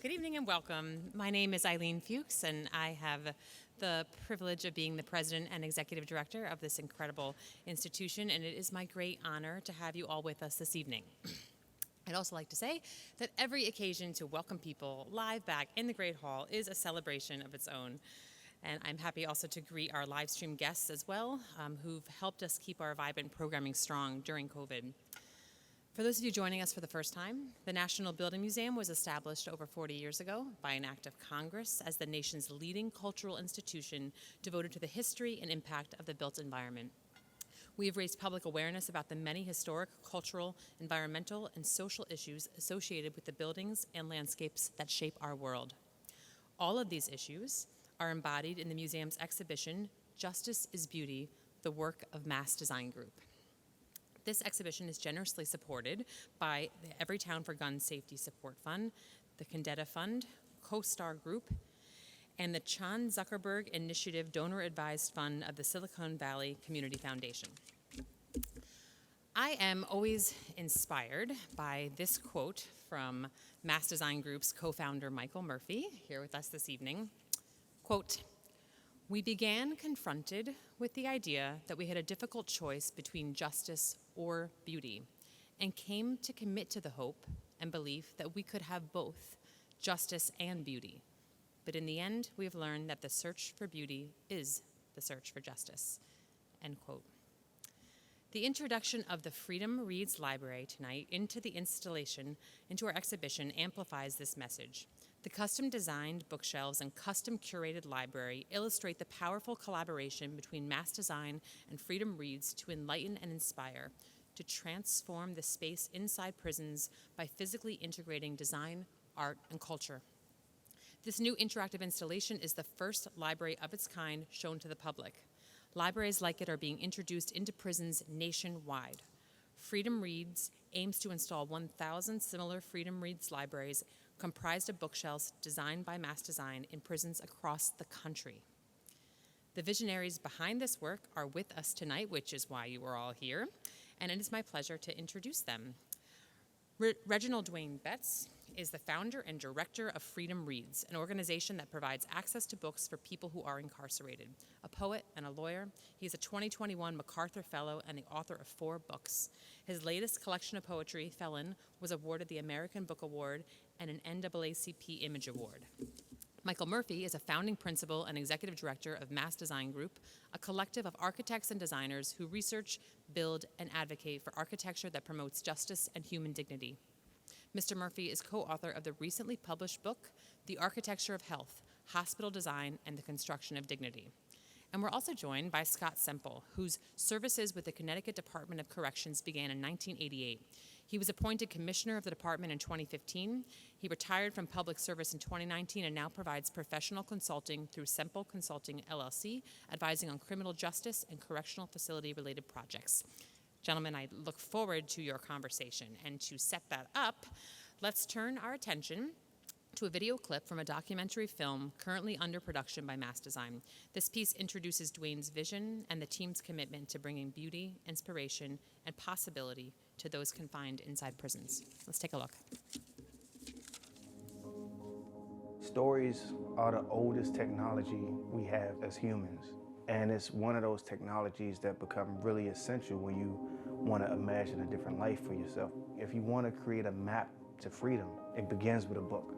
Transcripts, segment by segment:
Good evening and welcome. My name is Eileen Fuchs, and I have the privilege of being the president and executive director of this incredible institution, and it is my great honor to have you all with us this evening. I'd also like to say that every occasion to welcome people live back in the Great Hall is a celebration of its own. And I'm happy also to greet our live stream guests as well, who've helped us keep our vibrant programming strong during COVID. For those of you joining us for the first time, the National Building Museum was established over 40 years ago by an act of Congress as the nation's leading cultural institution devoted to the history and impact of the built environment. We have raised public awareness about the many historic, cultural, environmental, and social issues associated with the buildings and landscapes that shape our world. All of these issues are embodied in the museum's exhibition, Justice is Beauty, the work of Mass Design Group. This exhibition is generously supported by the Everytown for Gun Safety Support Fund, the Condetta Fund, CoStar Group, and the Chan Zuckerberg Initiative Donor Advised Fund of the Silicon Valley Community Foundation. I am always inspired by this quote from Mass Design Group's co-founder Michael Murphy, here with us this evening. Quote, "We began confronted with the idea that we had a difficult choice between justice or beauty, and came to commit to the hope and belief that we could have both justice and beauty. But in the end, we have learned that the search for beauty is the search for justice." End quote. The introduction of the Freedom Reads Library tonight into our exhibition amplifies this message. The custom-designed bookshelves and custom-curated library illustrate the powerful collaboration between Mass Design and Freedom Reads to enlighten and inspire, to transform the space inside prisons by physically integrating design, art, and culture. This new interactive installation is the first library of its kind shown to the public. Libraries like it are being introduced into prisons nationwide. Freedom Reads aims to install 1,000 similar Freedom Reads libraries comprised of bookshelves designed by Mass Design in prisons across the country. The visionaries behind this work are with us tonight, which is why you are all here, and it is my pleasure to introduce them. Reginald Dwayne Betts is the founder and director of Freedom Reads, an organization that provides access to books for people who are incarcerated. A poet and a lawyer, he is a 2021 MacArthur Fellow and the author of 4 books. His latest collection of poetry, Felon, was awarded the American Book Award and an NAACP Image Award. Michael Murphy is a founding principal and executive director of Mass Design Group, a collective of architects and designers who research, build, and advocate for architecture that promotes justice and human dignity. Mr. Murphy is co-author of the recently published book, The Architecture of Health, Hospital Design and the Construction of Dignity. And we're also joined by Scott Semple, whose services with the Connecticut Department of Corrections began in 1988. He was appointed commissioner of the department in 2015. He retired from public service in 2019 and now provides professional consulting through Semple Consulting, LLC, advising on criminal justice and correctional facility-related projects. Gentlemen, I look forward to your conversation. And to set that up, let's turn our attention to a video clip from a documentary film currently under production by Mass Design. This piece introduces Dwayne's vision and the team's commitment to bringing beauty, inspiration, and possibility to those confined inside prisons. Let's take a look. Stories are the oldest technology we have as humans. And it's one of those technologies that become really essential when you want to imagine a different life for yourself. If you want to create a map to freedom, it begins with a book.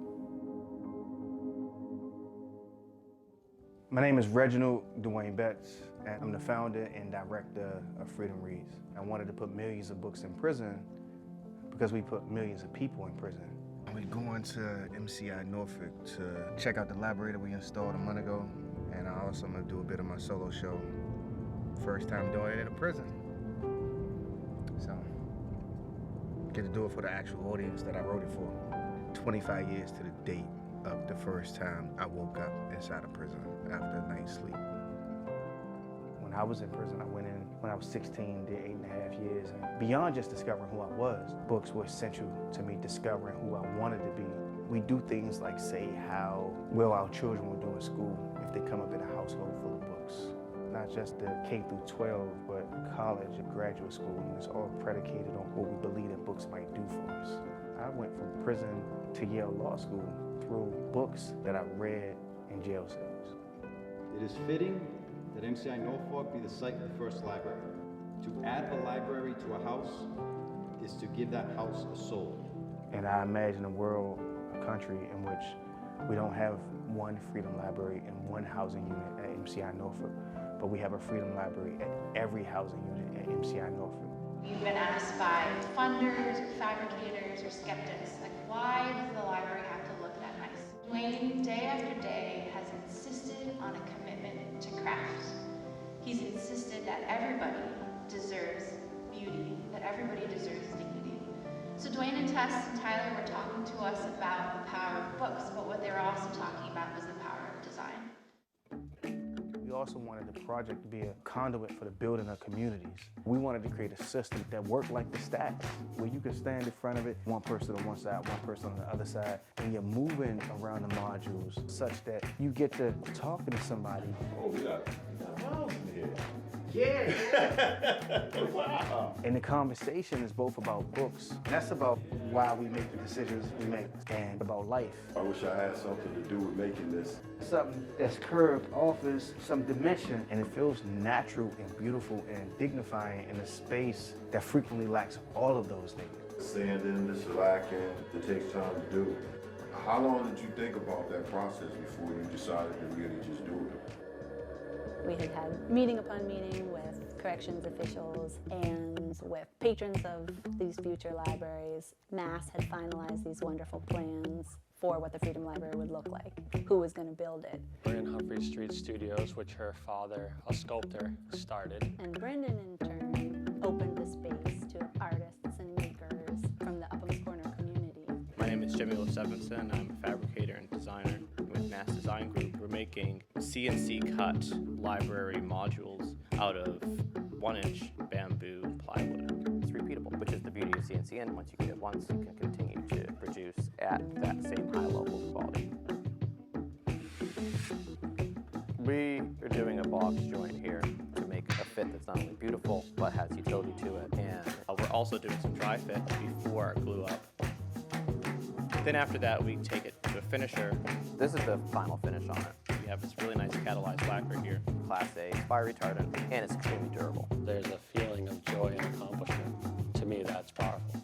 My name is Reginald Dwayne Betts, and I'm the founder and director of Freedom Reads. I wanted to put millions of books in prison because we put millions of people in prison. We're going to MCI Norfolk to check out the library that we installed a month ago. And I also am going to do a bit of my solo show. First time doing it in a prison. So, get to do it for the actual audience that I wrote it for. 25 years to the date of the first time I woke up inside a prison after a night's sleep. When I was in prison, I went in when I was 16, did 8.5 years. And beyond just discovering who I was, books were essential to me discovering who I wanted to be. We do things like say how well our children will do in school if they come up in a household full of books. Not just the K through 12, but college and graduate school. And it's all predicated on what we believe that books might do for us. I went from prison to Yale Law School through books that I read in jail cells. It is fitting that MCI Norfolk be the site of the first library. To add a library to a house is to give that house a soul. And I imagine a world, a country in which we don't have one Freedom Library in one housing unit at MCI Norfolk, but we have a Freedom Library at every housing unit at MCI Norfolk. We've been asked by funders, or fabricators, or skeptics, like, why does the library have to look that nice? Dwayne, day after day, has insisted on a commitment to craft. He's insisted that everybody deserves beauty, that everybody deserves dignity. So Dwayne and Tess and Tyler were talking to us about the power of books, but what they were also talking about was the power of design. We also wanted the project to be a conduit for the building of communities. We wanted to create a system that worked like the stacks, where you can stand in front of it, one person on one side, one person on the other side, and you're moving around the modules such that you get to talking to somebody. Oh, we got miles in here. Yeah. Wow. And the conversation is both about books. That's about why we make the decisions we make, and about life. I wish I had something to do with making this. Something that's curved offers some dimension, and it feels natural and beautiful and dignifying in a space that frequently lacks all of those things. Sanding, the shellacking, it takes time to do. How long did you think about that process before you decided to really just do it? We had had meeting upon meeting with corrections officials and with patrons of these future libraries. Mass had finalized these wonderful plans for what the Freedom Library would look like, who was going to build it. We're in Humphrey Street Studios, which her father, a sculptor, started. And Brendan, in turn, opened the space to artists and makers from the Upham's Corner community. My name is Reginald. I'm a fabricator and designer with Mass Design Group. We're making CNC cut library modules out of 1-inch bamboo plywood. It's repeatable, which is the beauty of CNC, and once you get it once, you can continue to produce at that same high level of quality. We are doing a box joint here to make a fit that's not only beautiful, but has utility to it. And we're also doing some dry fit before our glue up. Then after that, we take it to a finisher. This is the final finish on it. We have this really nice catalyzed lacquer here, Class A, fire retardant, and it's extremely durable. There's a feeling of joy and accomplishment. To me, that's powerful.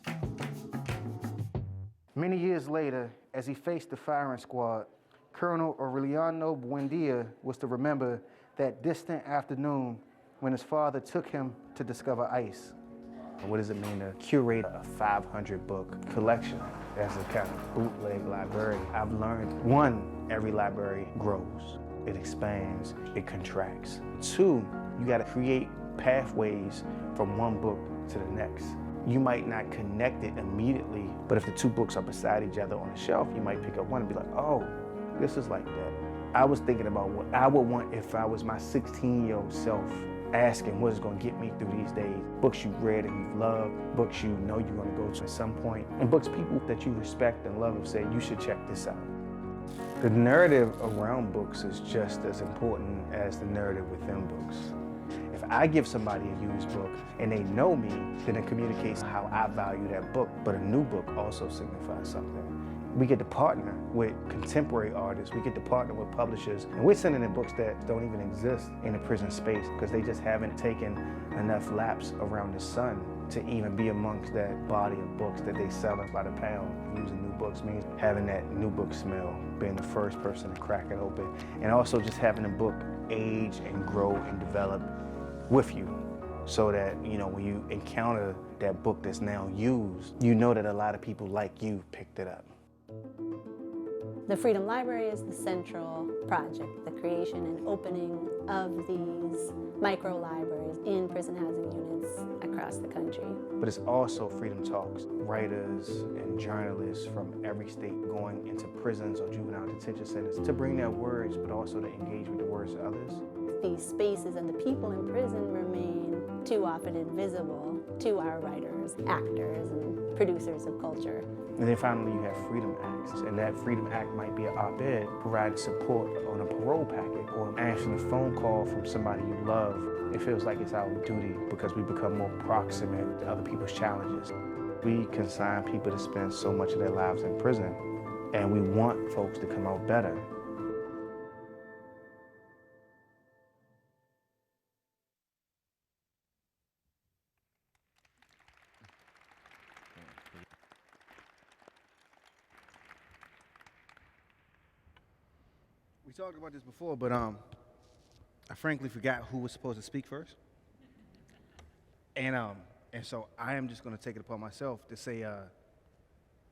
Many years later, as he faced the firing squad, Colonel Aureliano Buendia was to remember that distant afternoon when his father took him to discover ice. What does it mean to curate a 500-book collection as a kind of bootleg librarian? I've learned, one, every library grows. It expands, it contracts. Two, you gotta create pathways from one book to the next. You might not connect it immediately, but if the two books are beside each other on the shelf, you might pick up one and be like, oh, this is like that. I was thinking about what I would want if I was my 16-year-old self, asking what is going to get me through these days. Books you've read and you've loved, books you know you're going to go to at some point, and books people that you respect and love have said, you should check this out. The narrative around books is just as important as the narrative within books. If I give somebody a used book and they know me, then it communicates how I value that book, but a new book also signifies something. We get to partner with contemporary artists, we get to partner with publishers, and we're sending in books that don't even exist in the prison space because they just haven't taken enough laps around the sun to even be amongst that body of books that they sell by the pound. Using new books means having that new book smell, being the first person to crack it open, and also just having the book age and grow and develop with you, so that, you know, when you encounter that book that's now used, you know that a lot of people like you picked it up. The Freedom Library is the central project, the creation and opening of these micro-libraries in prison housing units across the country. But it's also Freedom Talks, writers and journalists from every state going into prisons or juvenile detention centers to bring their words, but also to engage with the words of others. These spaces and the people in prison remain too often invisible to our writers, actors, and producers of culture. And then finally you have Freedom Acts, and that Freedom Act might be an op-ed, providing support on a parole packet, or answering a phone call from somebody you love. It feels like it's our duty because we become more proximate to other people's challenges. We consign people to spend so much of their lives in prison, and we want folks to come out better. We talked about this before, but I frankly forgot who was supposed to speak first. And so I am just going to take it upon myself to say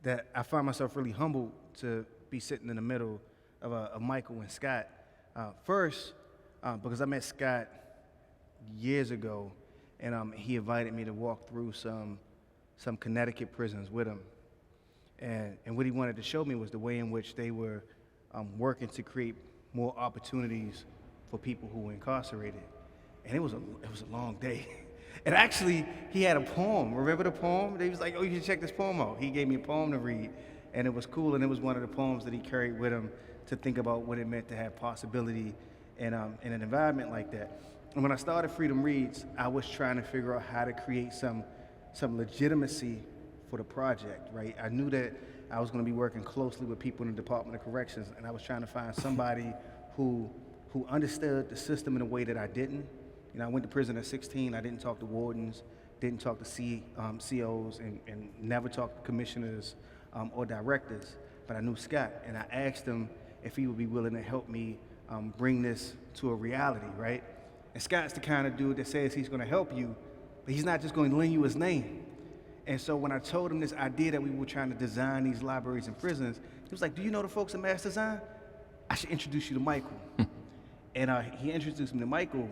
that I find myself really humbled to be sitting in the middle of Michael and Scott. First, because I met Scott years ago, and he invited me to walk through some Connecticut prisons with him. And what he wanted to show me was the way in which they were working to create more opportunities for people who were incarcerated. And it was a long day. And actually, he had a poem. Remember the poem? He was like, oh, you should check this poem out. He gave me a poem to read, and it was cool, and it was one of the poems that he carried with him to think about what it meant to have possibility in an environment like that. And when I started Freedom Reads, I was trying to figure out how to create some legitimacy for the project, right? I knew that I was going to be working closely with people in the Department of Corrections, and I was trying to find somebody who understood the system in a way that I didn't. You know, I went to prison at 16. I didn't talk to wardens, didn't talk to COs, and never talked to commissioners or directors. But I knew Scott, and I asked him if he would be willing to help me bring this to a reality, right? And Scott's the kind of dude that says he's going to help you, but he's not just going to lend you his name. And so when I told him this idea that we were trying to design these libraries and prisons, he was like, do you know the folks at Mass Design? I should introduce you to Michael. And he introduced me to Michael.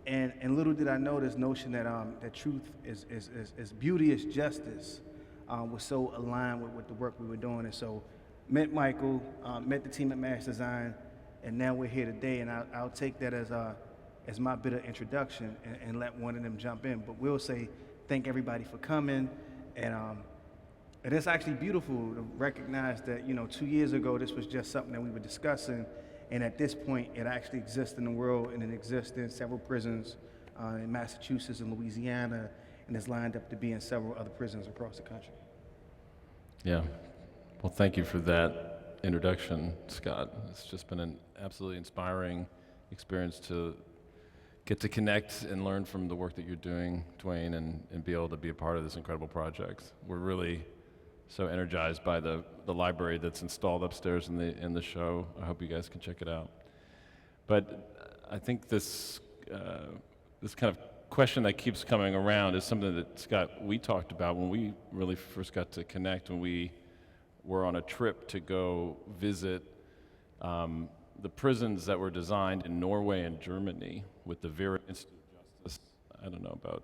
And little did I know this notion that that truth is beauty is justice was so aligned with the work we were doing. And so met Michael, met the team at Mass Design, and now we're here today. And I'll take that as my bit of introduction and let one of them jump in. But we'll say thank everybody for coming. And it's actually beautiful to recognize that, 2 years ago, this was just something that we were discussing. And at this point, it actually exists in the world, and it exists in several prisons in Massachusetts and Louisiana, and is lined up to be in several other prisons across the country. Yeah. Well, thank you for that introduction, Scott. It's just been an absolutely inspiring experience to get to connect and learn from the work that you're doing, Dwayne, and be able to be a part of this incredible project. We're really so energized by the library that's installed upstairs in the show. I hope you guys can check it out. But I think this kind of question that keeps coming around is something that, Scott, we talked about when we really first got to connect, when we were on a trip to go visit the prisons that were designed in Norway and Germany with the Vera Institute of Justice, I don't know, about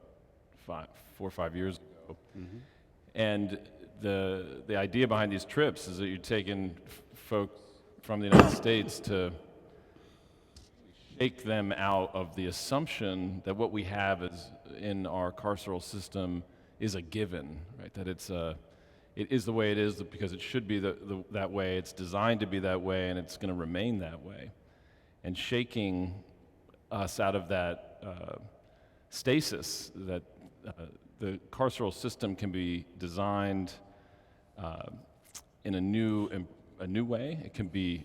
4 or 5 years ago. Mm-hmm. And the idea behind these trips is that you're taking folks from the United States to shake them out of the assumption that what we have is in our carceral system is a given, right? That it is the way it is because it should be that way, it's designed to be that way, and it's going to remain that way. And shaking us out of that stasis that the carceral system can be designed in a new way. It can be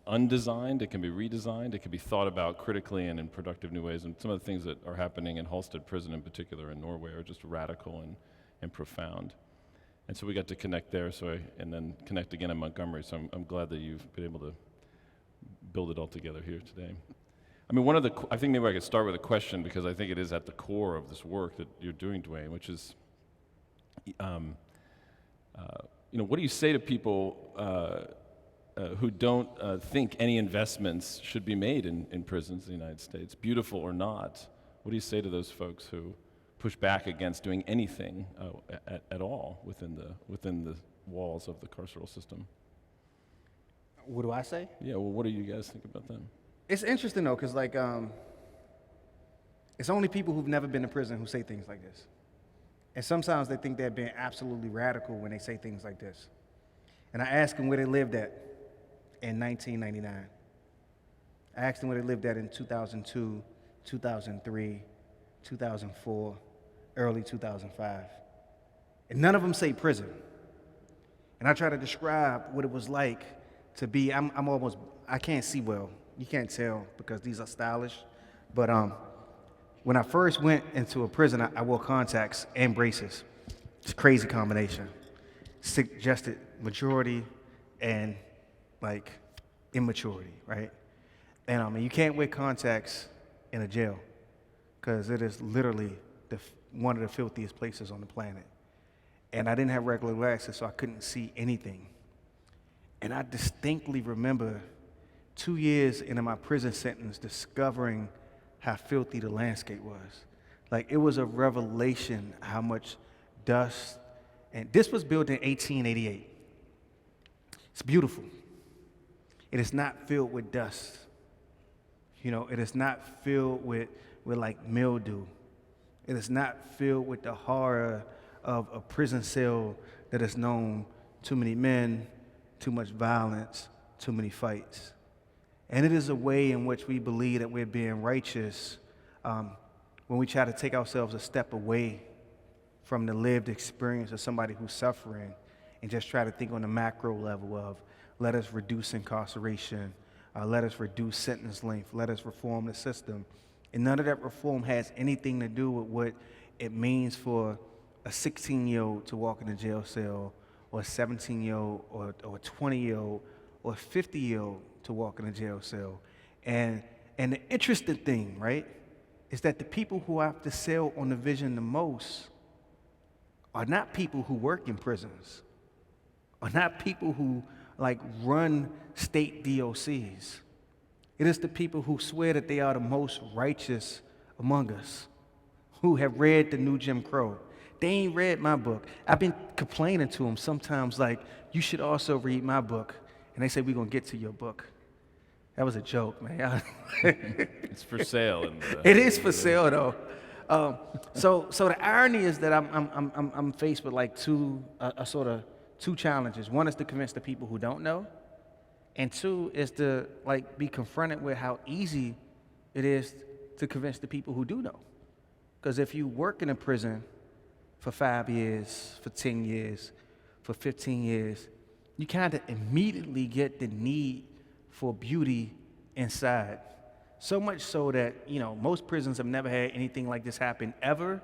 undesigned, it can be redesigned, it can be thought about critically and in productive new ways. And some of the things that are happening in Halstead Prison in particular in Norway are just radical and profound. And so we got to connect there, and then connect again in Montgomery. So I'm glad that you've been able to build it all together here today. I mean, I think maybe I could start with a question, because I think it is at the core of this work that you're doing, Dwayne, which is, what do you say to people who don't think any investments should be made in prisons in the United States, beautiful or not? What do you say to those folks who push back against doing anything at all within the walls of the carceral system? What do I say? Yeah, well, what do you guys think about that? It's interesting, though, because, it's only people who've never been to prison who say things like this. And sometimes they think they're being absolutely radical when they say things like this. And I asked them where they lived at in 1999. I asked them where they lived at in 2002, 2003, 2004, early 2005. And none of them say prison. And I try to describe what it was like to be, I can't see well. You can't tell because these are stylish. But when I first went into a prison, I wore contacts and braces. It's a crazy combination. Suggested maturity and like immaturity, right? And you can't wear contacts in a jail because it is literally one of the filthiest places on the planet. And I didn't have regular glasses, so I couldn't see anything. And I distinctly remember 2 years into my prison sentence discovering how filthy the landscape was. Like, it was a revelation how much dust, and this was built in 1888. It's beautiful. It is not filled with dust. You know, it is not filled with like mildew. It is not filled with the horror of a prison cell that has known too many men, too much violence, too many fights. And it is a way in which we believe that we're being righteous when we try to take ourselves a step away from the lived experience of somebody who's suffering and just try to think on the macro level of let us reduce incarceration, let us reduce sentence length, let us reform the system. And none of that reform has anything to do with what it means for a 16-year-old to walk in a jail cell, or a 17-year-old, or a 20-year-old, or a 50-year-old to walk in a jail cell. And the interesting thing, right, is that the people who have to sell on the vision the most are not people who work in prisons, are not people who like run state DOCs. It is the people who swear that they are the most righteous among us, who have read the new Jim Crow. They ain't read my book. I've been complaining to them sometimes, like, you should also read my book. And they say, we're going to get to your book. That was a joke, man. It's for sale. It is for sale, though. So the irony is that I'm faced with like two challenges. One is to convince the people who don't know, and two is to like be confronted with how easy it is to convince the people who do know. Because if you work in a prison for 5 years, for 10 years, for 15 years, you kind of immediately get the need for beauty inside. So much so that, you know, most prisons have never had anything like this happen ever.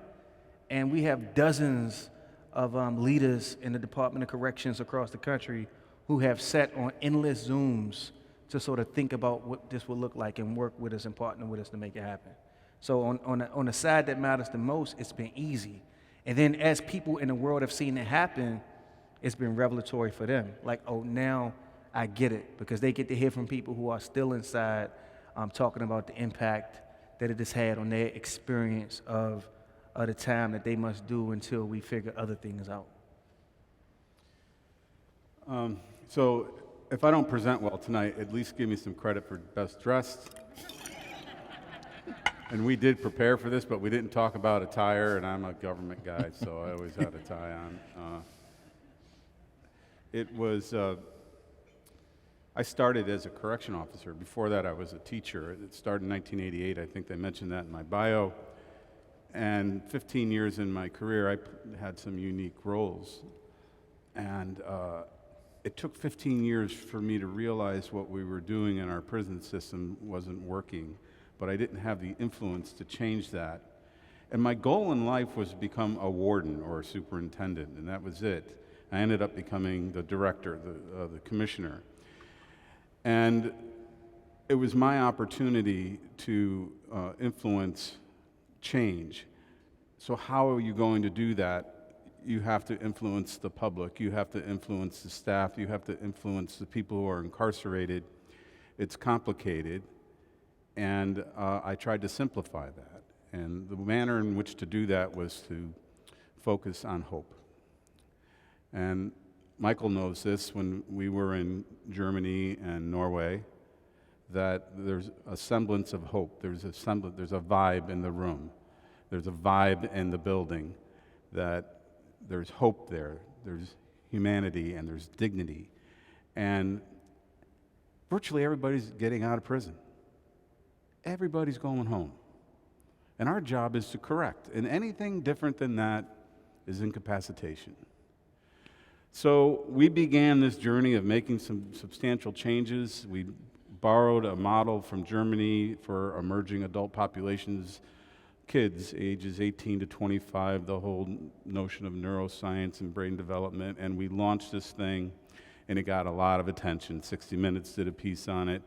And we have dozens of leaders in the Department of Corrections across the country who have sat on endless Zooms to sort of think about what this will look like and work with us and partner with us to make it happen. So on the side that matters the most, it's been easy. And then as people in the world have seen it happen, it's been revelatory for them. Like, oh, now I get it, because they get to hear from people who are still inside talking about the impact that it has had on their experience of the time that they must do until we figure other things out. So if I don't present well tonight, at least give me some credit for best dressed. And we did prepare for this, but we didn't talk about attire, and I'm a government guy, so I always had a tie on. I started as a correction officer. Before that, I was a teacher. It started in 1988. I think they mentioned that in my bio. And 15 years in my career, I had some unique roles. And it took 15 years for me to realize what we were doing in our prison system wasn't working, but I didn't have the influence to change that. And my goal in life was to become a warden or a superintendent, and that was it. I ended up becoming the director, the commissioner. And it was my opportunity to influence change. So how are you going to do that? You have to influence the public, you have to influence the staff, you have to influence the people who are incarcerated. It's complicated, and I tried to simplify that. And the manner in which to do that was to focus on hope. And Michael knows this when we were in Germany and Norway, that there's a semblance of hope. There's a vibe in the room. There's a vibe in the building, that there's hope there. There's humanity and there's dignity. And virtually everybody's getting out of prison. Everybody's going home. And our job is to correct. And anything different than that is incapacitation. So we began this journey of making some substantial changes. We borrowed a model from Germany for emerging adult populations, kids ages 18 to 25, the whole notion of neuroscience and brain development, and we launched this thing, and it got a lot of attention. 60 Minutes did a piece on it.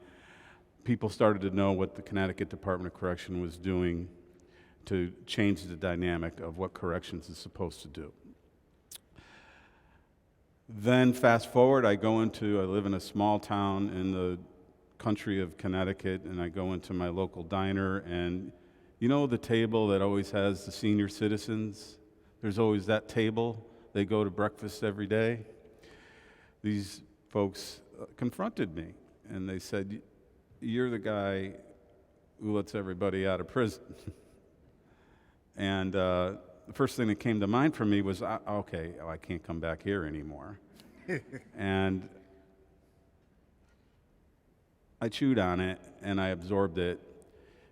People started to know what the Connecticut Department of Correction was doing to change the dynamic of what corrections is supposed to do. Then fast forward, I live in a small town in the country of Connecticut, and I go into my local diner, and you know the table that always has the senior citizens? There's always that table. They go to breakfast every day. These folks confronted me, and they said, "You're the guy who lets everybody out of prison." And the first thing that came to mind for me was, okay, I can't come back here anymore. And I chewed on it, and I absorbed it,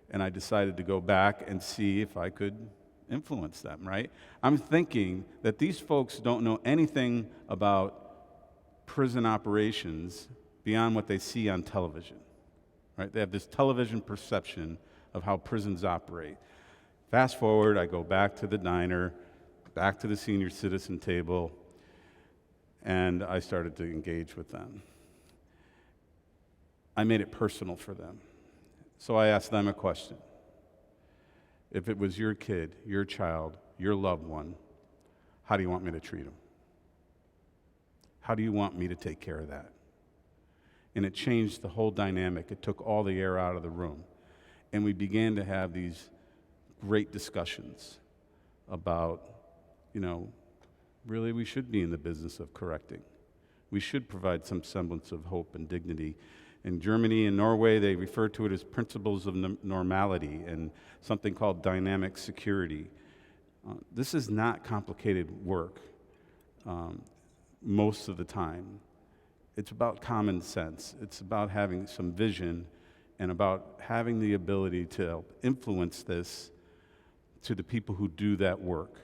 and I decided to go back and see if I could influence them, right? I'm thinking that these folks don't know anything about prison operations beyond what they see on television, right? They have this television perception of how prisons operate. Fast forward, I go back to the diner, back to the senior citizen table, and I started to engage with them. I made it personal for them. So I asked them a question. If it was your kid, your child, your loved one, how do you want me to treat them? How do you want me to take care of that? And it changed the whole dynamic. It took all the air out of the room. And we began to have these great discussions about, really we should be in the business of correcting. We should provide some semblance of hope and dignity. In Germany and Norway, they refer to it as principles of normality and something called dynamic security. This is not complicated work most of the time. It's about common sense. It's about having some vision and about having the ability to help influence this to the people who do that work,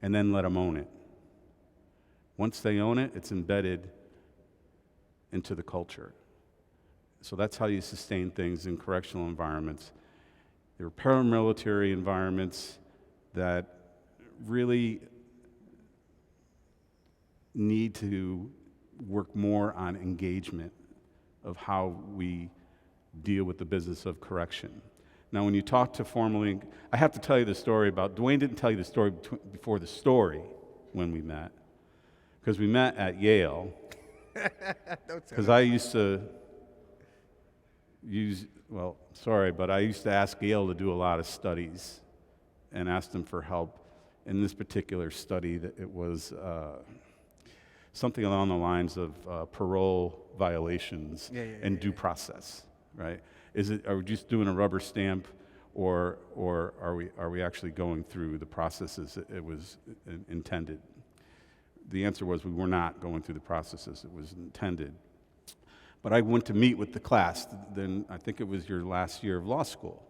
and then let them own it. Once they own it, it's embedded into the culture. So that's how you sustain things in correctional environments. There are paramilitary environments that really need to work more on engagement of how we deal with the business of correction. Now, when you talk to formerly, I have to tell you the story about, Dwayne didn't tell you the story before the story when we met, because we met at Yale, because I used to I used to ask Yale to do a lot of studies and ask them for help. In this particular study, that it was something along the lines of parole violations and due process, right? Are we just doing a rubber stamp, or are we actually going through the processes that it was intended? The answer was we were not going through the processes it was intended. But I went to meet with the class. Then I think it was your last year of law school.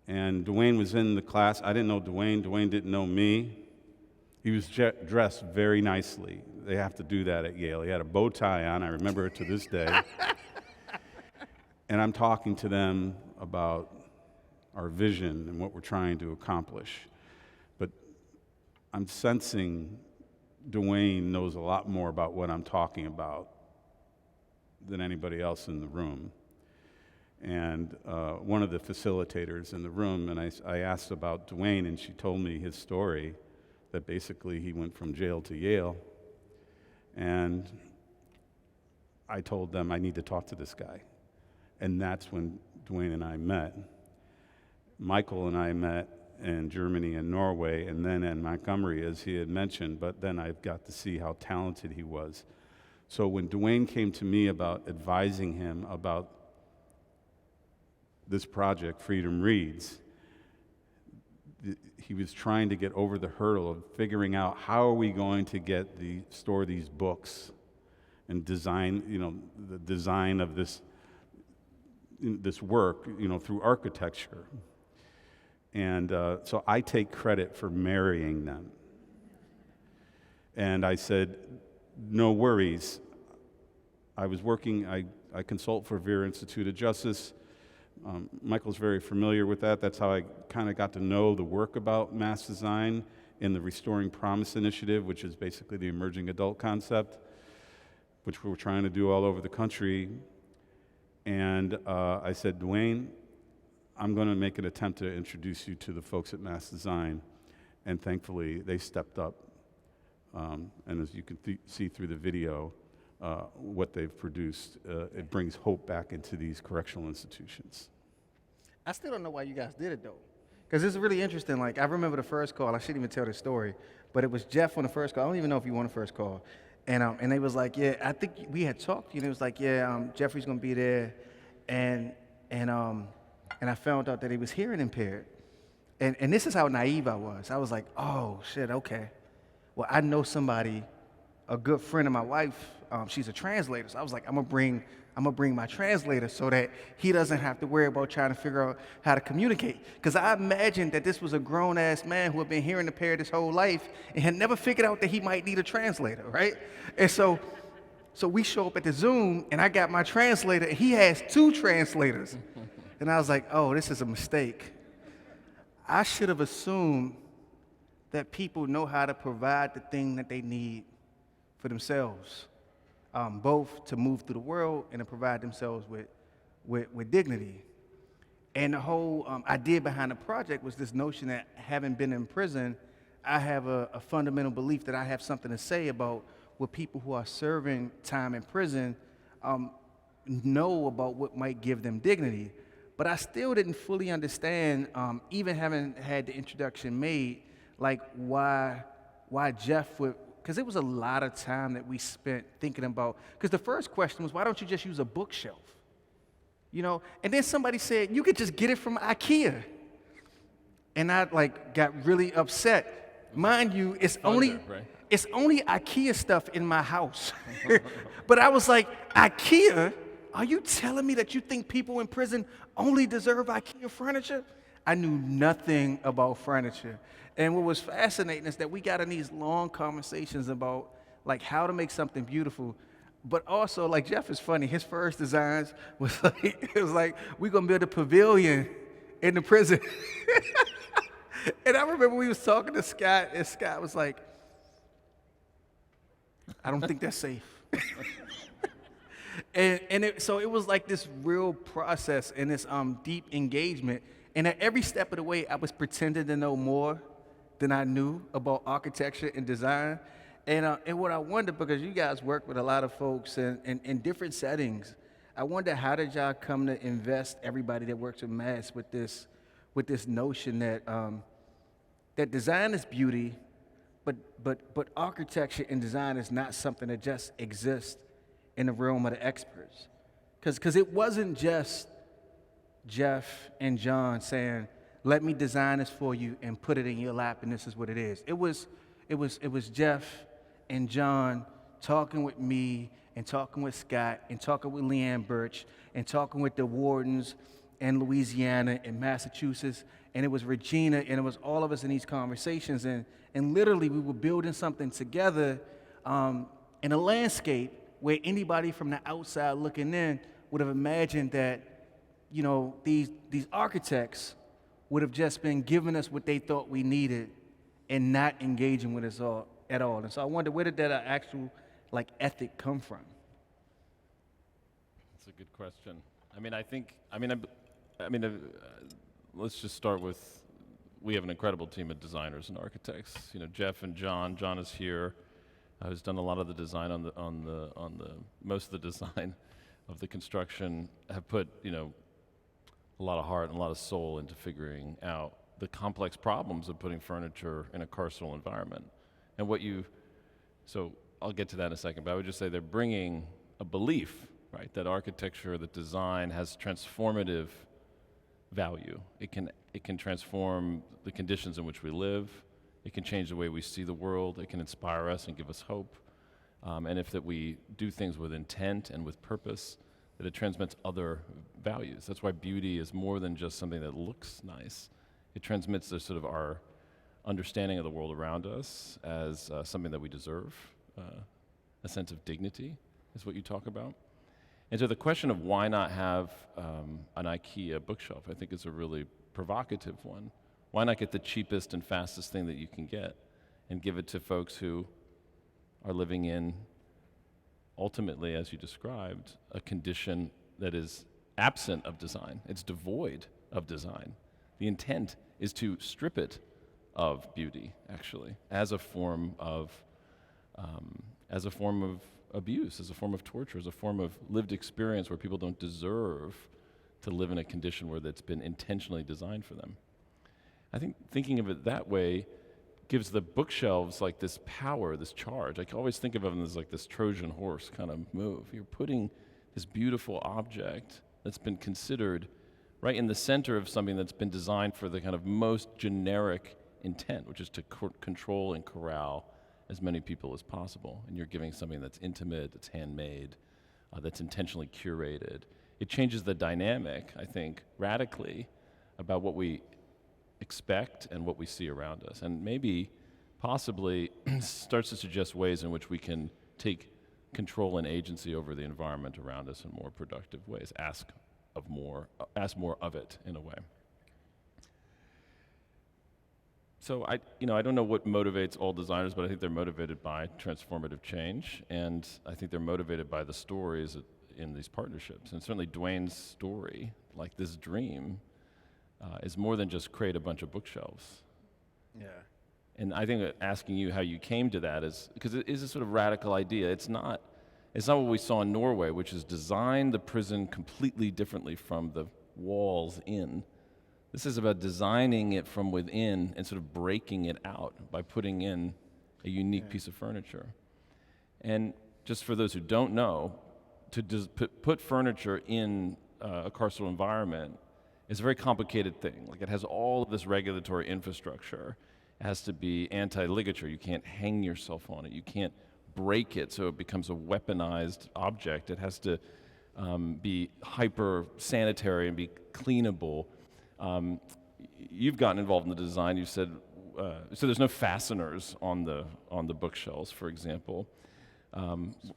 And Dwayne was in the class. I didn't know Dwayne. Dwayne didn't know me. He was dressed very nicely. They have to do that at Yale. He had a bow tie on. I remember it to this day. And I'm talking to them about our vision and what we're trying to accomplish. But I'm sensing Dwayne knows a lot more about what I'm talking about than anybody else in the room. And one of the facilitators in the room, and I asked about Dwayne, and she told me his story, that basically he went from jail to Yale. And I told them I need to talk to this guy. And that's when Dwayne and I met. Michael and I met in Germany and Norway, and then in Montgomery, as he had mentioned, but then I got to see how talented he was. So when Dwayne came to me about advising him about this project, Freedom Reads, he was trying to get over the hurdle of figuring out how are we going to store these books and design, the design of this work, through architecture. And so I take credit for marrying them. And I said, no worries. I was working, I consult for Vera Institute of Justice. Michael's very familiar with that. That's how I kind of got to know the work about mass design in the Restoring Promise initiative, which is basically the emerging adult concept, which we're trying to do all over the country. And I said, Dwayne, I'm going to make an attempt to introduce you to the folks at Mass Design. And thankfully, they stepped up. And as you can see through the video, what they've produced, it brings hope back into these correctional institutions. I still don't know why you guys did it though, because it's really interesting. Like, I remember the first call. I shouldn't even tell this story, but it was Jeff on the first call. I don't even know if you won the first call, and they was like, yeah, I think we had talked. You know, it was like, yeah, Jeffrey's gonna be there, and I found out that he was hearing impaired, and this is how naive I was. I was like, oh shit, okay. Well, I know somebody, a good friend of my wife. She's a translator, so I was like, I'm gonna bring my translator so that he doesn't have to worry about trying to figure out how to communicate. Because I imagined that this was a grown-ass man who had been hearing impaired his whole life and had never figured out that he might need a translator, right? And so we show up at the Zoom, and I got my translator, and he has 2 translators. And I was like, oh, this is a mistake. I should have assumed that people know how to provide the thing that they need for themselves. Both to move through the world and to provide themselves with dignity. And the whole idea behind the project was this notion that, having been in prison, I have a fundamental belief that I have something to say about what people who are serving time in prison know about what might give them dignity. But I still didn't fully understand, even having had the introduction made, like why Jeff would, because it was a lot of time that we spent thinking about, because the first question was, why don't you just use a bookshelf? You know, and then somebody said, you could just get it from IKEA. And I got really upset. Mind you, it's only IKEA stuff in my house. But I was like, IKEA? Are you telling me that you think people in prison only deserve IKEA furniture? I knew nothing about furniture. And what was fascinating is that we got in these long conversations about like how to make something beautiful, but also, like, Jeff is funny. His first designs was like, it was like, we're gonna build a pavilion in the prison. And I remember we was talking to Scott, and Scott was like, I don't think that's safe. So it was like this real process and this deep engagement. And at every step of the way, I was pretending to know more than I knew about architecture and design. And what I wondered, because you guys work with a lot of folks in different settings, I wonder, how did y'all come to invest everybody that works with mass with this notion that that design is beauty, but architecture and design is not something that just exists in the realm of the experts. Because it wasn't just Jeff and John saying, let me design this for you and put it in your lap, and this is what it is. It was Jeff and John talking with me and talking with Scott and talking with Leanne Birch and talking with the wardens in Louisiana and Massachusetts, and it was Regina, and it was all of us in these conversations, and literally we were building something together in a landscape where anybody from the outside looking in would have imagined that, you know, these architects would have just been giving us what they thought we needed and not engaging with us all at all. And so I wonder, where did that actual ethic come from? That's a good question. Let's just start with, we have an incredible team of designers and architects. You know, Jeff and John. John is here, who's done a lot of the design on the most of the design of the construction. Have put, you know, a lot of heart and a lot of soul into figuring out the complex problems of putting furniture in a carceral environment. And so I'll get to that in a second, but I would just say they're bringing a belief, right, that architecture, that design has transformative value. It can transform the conditions in which we live. It can change the way we see the world. It can inspire us and give us hope. And if that we do things with intent and with purpose, that it transmits other values. That's why beauty is more than just something that looks nice. It transmits the sort of understanding of the world around us as something that we deserve, a sense of dignity is what you talk about. And so the question of why not have an IKEA bookshelf, I think is a really provocative one. Why not get the cheapest and fastest thing that you can get and give it to folks who are living in, ultimately, as you described, a condition that is absent of design. It's devoid of design. The intent is to strip it of beauty, actually, as a form of abuse, as a form of torture, as a form of lived experience where people don't deserve to live in a condition where that's been intentionally designed for them. I think thinking of it that way gives the bookshelves like this power, this charge. I always think of them as like this Trojan horse kind of move. You're putting this beautiful object that's been considered right in the center of something that's been designed for the kind of most generic intent, which is to control and corral as many people as possible. And you're giving something that's intimate, that's handmade, that's intentionally curated. It changes the dynamic, I think, radically about what we expect and what we see around us. And maybe, possibly, starts to suggest ways in which we can take control and agency over the environment around us in more productive ways. Ask more of it, in a way. So I don't know what motivates all designers, but I think they're motivated by transformative change, and I think they're motivated by the stories in these partnerships. And certainly Dwayne's story, like this dream, is more than just create a bunch of bookshelves. Yeah. And I think that asking you how you came to that is, because it is a sort of radical idea. It's not what we saw in Norway, which is design the prison completely differently from the walls in. This is about designing it from within and sort of breaking it out by putting in a unique piece of furniture. And just for those who don't know, to put furniture in a carceral environment is a very complicated thing. Like, it has all of this regulatory infrastructure. It has to be anti-ligature. You can't hang yourself on it. You can't break it so it becomes a weaponized object. It has to be hyper sanitary and be cleanable. You've gotten involved in the design. You said so there's no fasteners on the bookshelves, for example.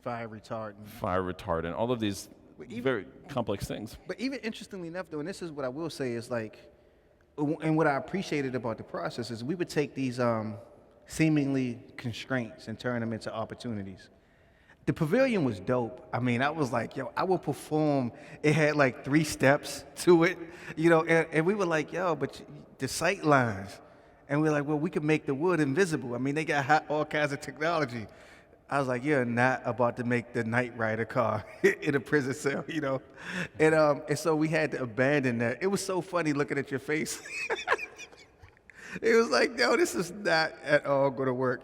Fire retardant. All of these very complex things. But even interestingly enough, though, and this is what I will say, is like, and what I appreciated about the process is we would take these seemingly constraints and turn them into opportunities. The pavilion was dope. I mean, I was like, yo, I will perform. It had like 3 steps to it, and we were like, yo, but the sight lines. And we were like, well, we could make the wood invisible. I mean, they got all kinds of technology. I was like, you're not about to make the Knight Rider car in a prison cell, And so we had to abandon that. It was so funny looking at your face. It was like, no, this is not at all going to work.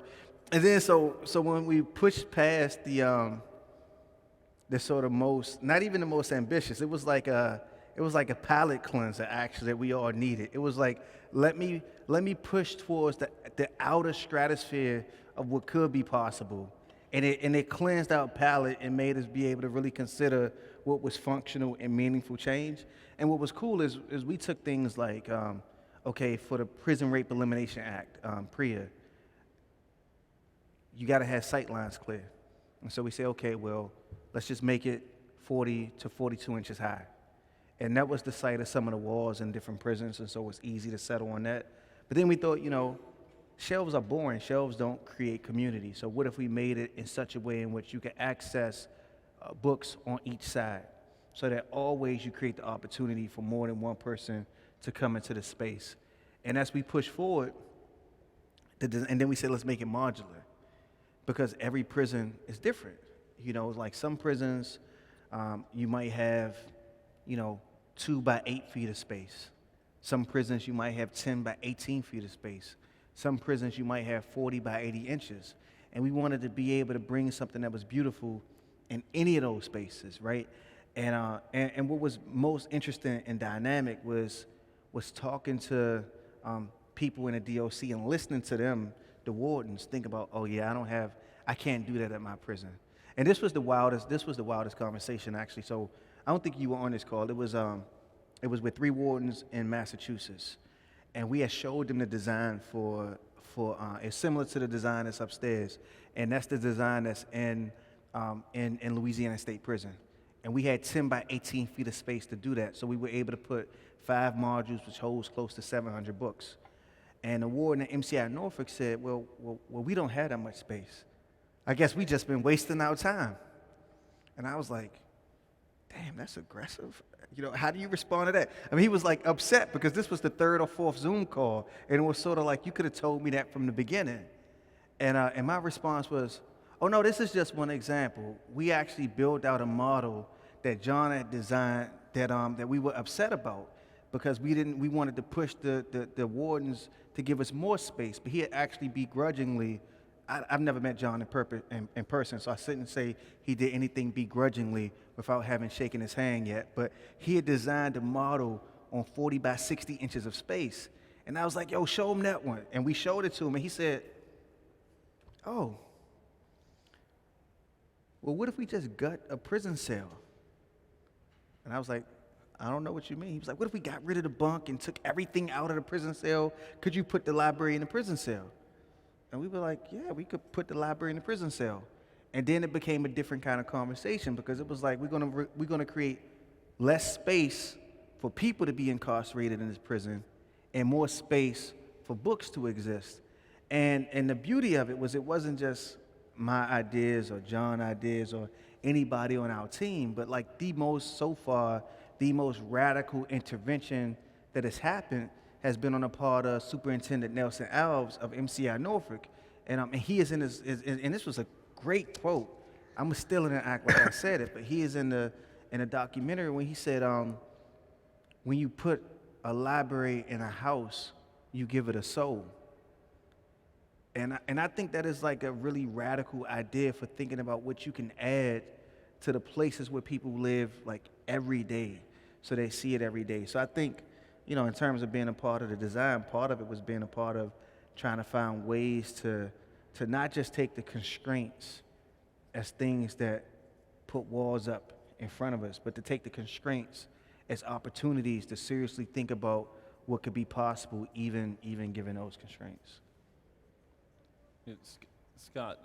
And then so when we pushed past the sort of not even the most ambitious, it was like a palate cleanser, actually, that we all needed. It was like, let me push towards the outer stratosphere of what could be possible. And it cleansed our palate and made us be able to really consider what was functional and meaningful change. And what was cool is we took things like, for the Prison Rape Elimination Act, PREA, you got to have sight lines clear. And so we say, okay, well, let's just make it 40 to 42 inches high. And that was the site of some of the walls in different prisons, and so it was easy to settle on that. But then we thought, shelves are boring. Shelves don't create community. So what if we made it in such a way in which you can access books on each side, so that always you create the opportunity for more than one person to come into the space. And as we push forward, and then we said, let's make it modular, because every prison is different. Like some prisons, you might have, 2 by 8 feet of space. Some prisons you might have 10 by 18 feet of space. Some prisons you might have 40 by 80 inches. And we wanted to be able to bring something that was beautiful in any of those spaces, right? And what was most interesting and dynamic was talking to people in the DOC and listening to them, the wardens, think about, oh yeah, I can't do that at my prison. And this was the wildest conversation, actually. So I don't think you were on this call. It was with 3 wardens in Massachusetts. And we had showed them the design for it's similar to the design that's upstairs, and that's the design that's in Louisiana State Prison. And we had 10 by 18 feet of space to do that, so we were able to put 5 modules, which holds close to 700 books. And the warden at MCI Norfolk said, well, we don't have that much space. I guess we just been wasting our time. And I was like, damn, that's aggressive. You know, how do you respond to that? I mean, he was like upset because this was the 3rd or 4th Zoom call, and it was sort of like, you could have told me that from the beginning. And my response was, oh no, this is just one example. We actually built out a model that John had designed that we were upset about because we wanted to push the wardens to give us more space, but he had actually begrudgingly, I've never met John in person, so I shouldn't say he did anything begrudgingly without having shaken his hand yet, but he had designed a model on 40 by 60 inches of space. And I was like, yo, show him that one. And we showed it to him, and he said, oh, well, what if we just gut a prison cell? And I was like, I don't know what you mean. He was like, what if we got rid of the bunk and took everything out of the prison cell? Could you put the library in the prison cell? And we were like, yeah, we could put the library in the prison cell. And then it became a different kind of conversation because it was like, we're gonna create less space for people to be incarcerated in this prison and more space for books to exist. And the beauty of it wasn't just my ideas or John's ideas or anybody on our team, but like the most radical intervention that has happened has been on the part of Superintendent Nelson Alves of MCI Norfolk. And he is in his, and this was a great quote. I'm still in an act like I said it, but he is in a documentary when he said, when you put a library in a house, you give it a soul. And I think that is like a really radical idea for thinking about what you can add to the places where people live like every day, so they see it every day. So I think, you know, in terms of being a part of the design, part of it was being a part of trying to find ways to not just take the constraints as things that put walls up in front of us, but to take the constraints as opportunities to seriously think about what could be possible even given those constraints. Scott,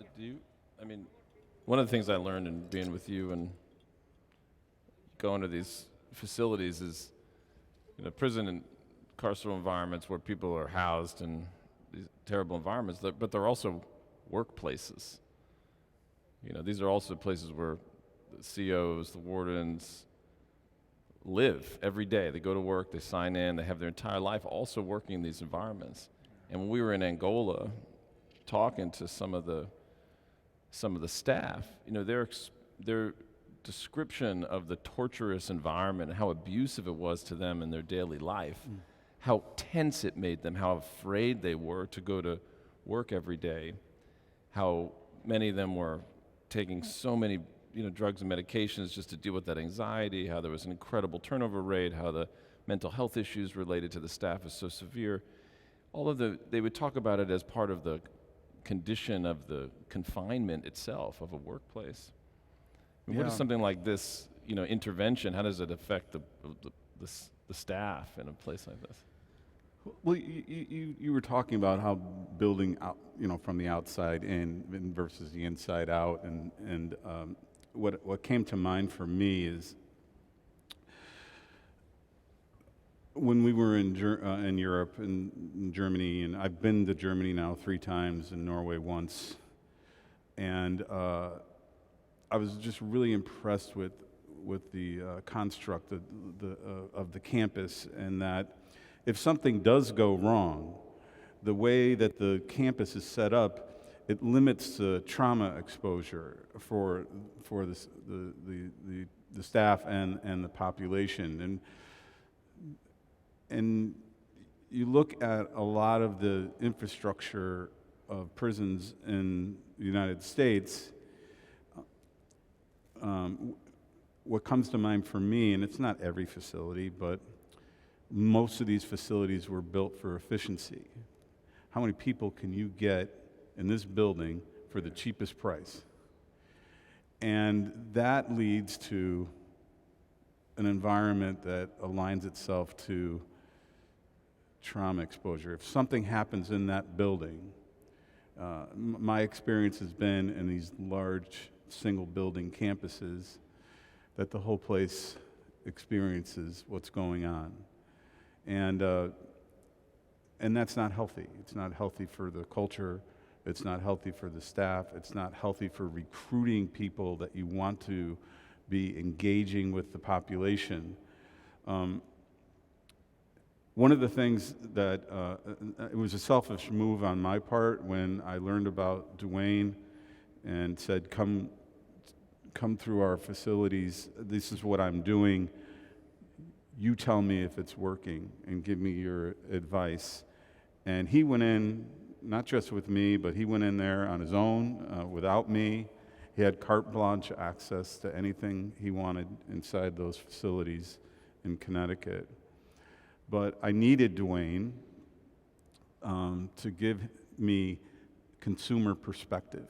one of the things I learned in being with you and going to these facilities is, prison and carceral environments where people are housed in these terrible environments, but they're also workplaces. These are also places where the COs, the wardens live every day. They go to work, they sign in, they have their entire life also working in these environments. And when we were in Angola, talking to some of the staff, their description of the torturous environment and how abusive it was to them in their daily life, how tense it made them, how afraid they were to go to work every day, how many of them were taking so many drugs and medications just to deal with that anxiety, how there was an incredible turnover rate, how the mental health issues related to the staff is so severe. They would talk about it as part of the condition of the confinement itself of a workplace. What is something like this, intervention, how does it affect the staff in a place like this? Well, you were talking about how building out, from the outside in versus the inside out, and what came to mind for me is when we were in Europe and in Germany, and I've been to Germany now 3 times and Norway once, and I was just really impressed with the construct of the campus, and that if something does go wrong, the way that the campus is set up, it limits the trauma exposure for the staff and the population. And you look at a lot of the infrastructure of prisons in the United States, what comes to mind for me, and it's not every facility, but most of these facilities were built for efficiency. How many people can you get in this building for the cheapest price? And that leads to an environment that aligns itself to trauma exposure. If something happens in that building, my experience has been in these large single building campuses that the whole place experiences what's going on. And that's not healthy. It's not healthy for the culture. It's not healthy for the staff. It's not healthy for recruiting people that you want to be engaging with the population. One of the things that, it was a selfish move on my part when I learned about Dwayne and said, come through our facilities, this is what I'm doing, you tell me if it's working and give me your advice. And he went in, not just with me, but he went in there on his own, without me. He had carte blanche access to anything he wanted inside those facilities in Connecticut. But I needed Dwayne to give me consumer perspective.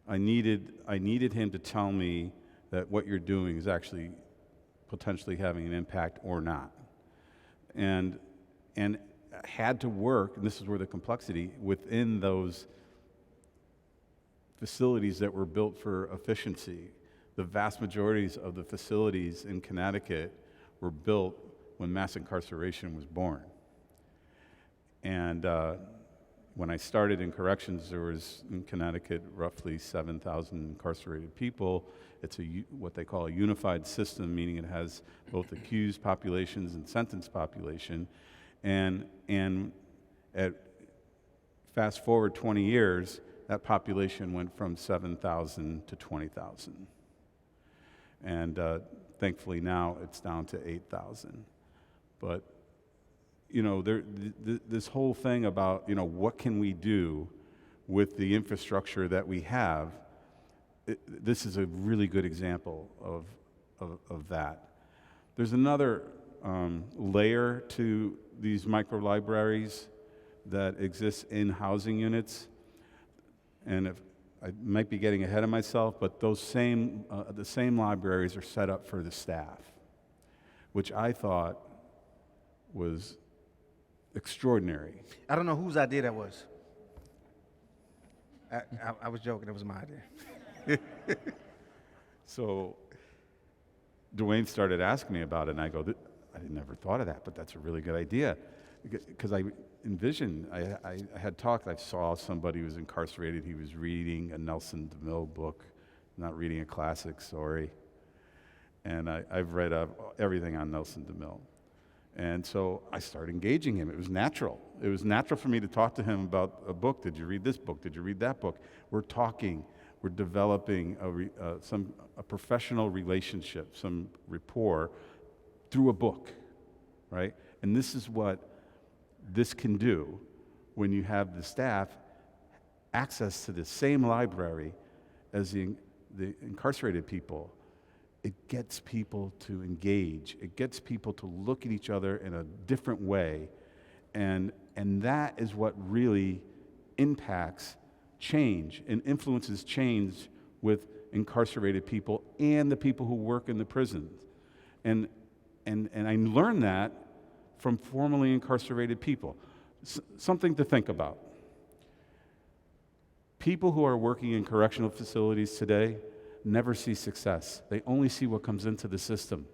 I needed him to tell me that what you're doing is actually potentially having an impact or not. And had to work, and this is where the complexity, within those facilities that were built for efficiency. The vast majorities of the facilities in Connecticut were built when mass incarceration was born. And when I started in corrections, there was in Connecticut roughly 7,000 incarcerated people. It's what they call a unified system, meaning it has both accused populations and sentenced population. And fast forward 20 years, that population went from 7,000 to 20,000. And thankfully now it's down to 8,000. But, you know, this whole thing about, you know, what can we do with the infrastructure that we have, this is a really good example of that. There's another layer to these micro-libraries that exists in housing units. And if I might be getting ahead of myself, but those the same libraries are set up for the staff, which I thought was extraordinary. I don't know whose idea that was. I was joking, it was my idea. So Dwayne started asking me about it, and I go, I never thought of that, but that's a really good idea. Because I envisioned, I had talked, I saw somebody who was incarcerated, he was reading a Nelson DeMille book, not reading a classic, sorry. And I've read everything on Nelson DeMille. And so I started engaging him. It was natural. It was natural for me to talk to him about a book. Did you read this book? Did you read that book? We're talking. We're developing a professional relationship, some rapport through a book, right? And this is what this can do when you have the staff access to the same library as the incarcerated people. It gets people to engage. It gets people to look at each other in a different way. And that is what really impacts change and influences change with incarcerated people and the people who work in the prisons. And I learned that from formerly incarcerated people. Something to think about. People who are working in correctional facilities today never see success. They only see what comes into the system.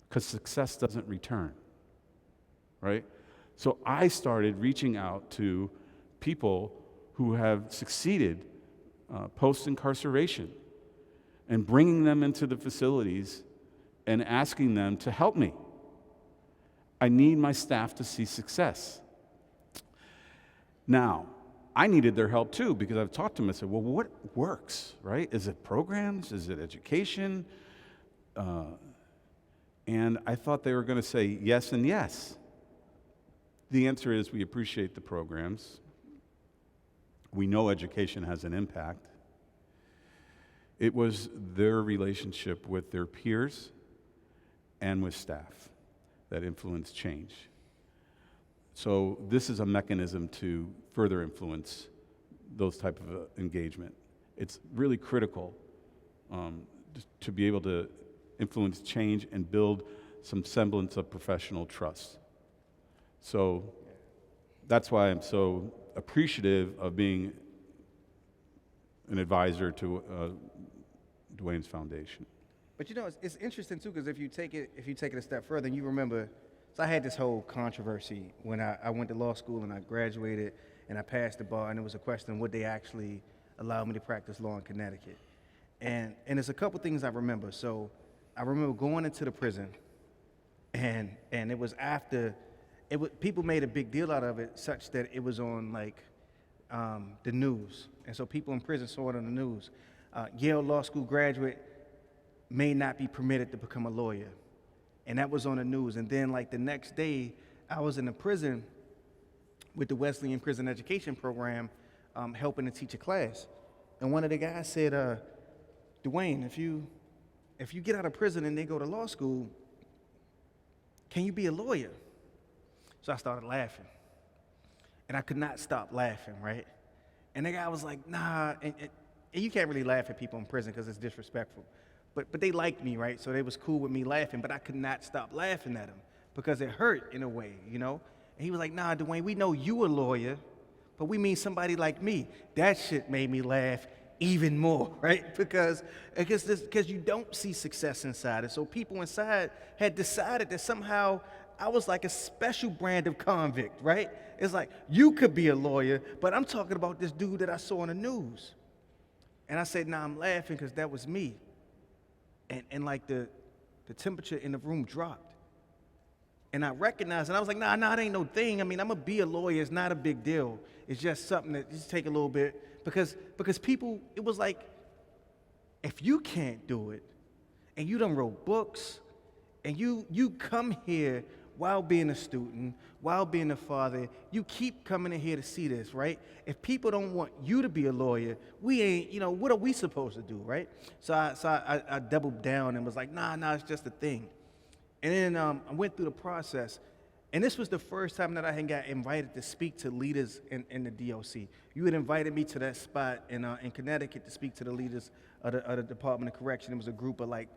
Because success doesn't return, right? So I started reaching out to people who have succeeded post-incarceration and bringing them into the facilities and asking them to help me. I need my staff to see success. Now, I needed their help too, because I've talked to them and said, well, what works, right? Is it programs? Is it education? And I thought they were going to say yes and yes. The answer is we appreciate the programs. We know education has an impact. It was their relationship with their peers and with staff that influenced change. So this is a mechanism to further influence those type of engagement. It's really critical to be able to influence change and build some semblance of professional trust So that's why I'm so appreciative of being an advisor to Dwayne's foundation. But you know, it's interesting too, because if you take it a step further, and you remember, so I had this whole controversy when I went to law school and I graduated and I passed the bar, and it was a question, would they actually allow me to practice law in Connecticut? And there's a couple things I remember. So I remember going into the prison, and it was after, people made a big deal out of it, such that it was on like the news. And so people in prison saw it on the news. Yale Law School graduate may not be permitted to become a lawyer. And that was on the news. And then like the next day, I was in the prison with the Wesleyan Prison Education Program, helping to teach a class. And one of the guys said, Dwayne, if you get out of prison and they go to law school, can you be a lawyer? So I started laughing. And I could not stop laughing, right? And the guy was like, nah, and you can't really laugh at people in prison because it's disrespectful. But they liked me, right? So they was cool with me laughing, but I could not stop laughing at him because it hurt in a way, you know? And he was like, nah, Dwayne, we know you a lawyer, but we mean somebody like me. That shit made me laugh even more, right? Because you don't see success inside it. So people inside had decided that somehow I was like a special brand of convict, right? It's like, you could be a lawyer, but I'm talking about this dude that I saw on the news. And I said, nah, I'm laughing because that was me. And like the temperature in the room dropped. And I recognized, and I was like, nah, it ain't no thing. I mean, I'm gonna be a lawyer, it's not a big deal. It's just something that just take a little bit, because people, it was like, if you can't do it, and you done wrote books, and you come here while being a student, while being a father, you keep coming in here to see this, right? If people don't want you to be a lawyer, we ain't, you know, what are we supposed to do, right? So I doubled down and was like, nah, it's just a thing. And then I went through the process, and this was the first time that I had got invited to speak to leaders in the DOC. You had invited me to that spot in Connecticut to speak to the leaders of the Department of Correction. It was a group of like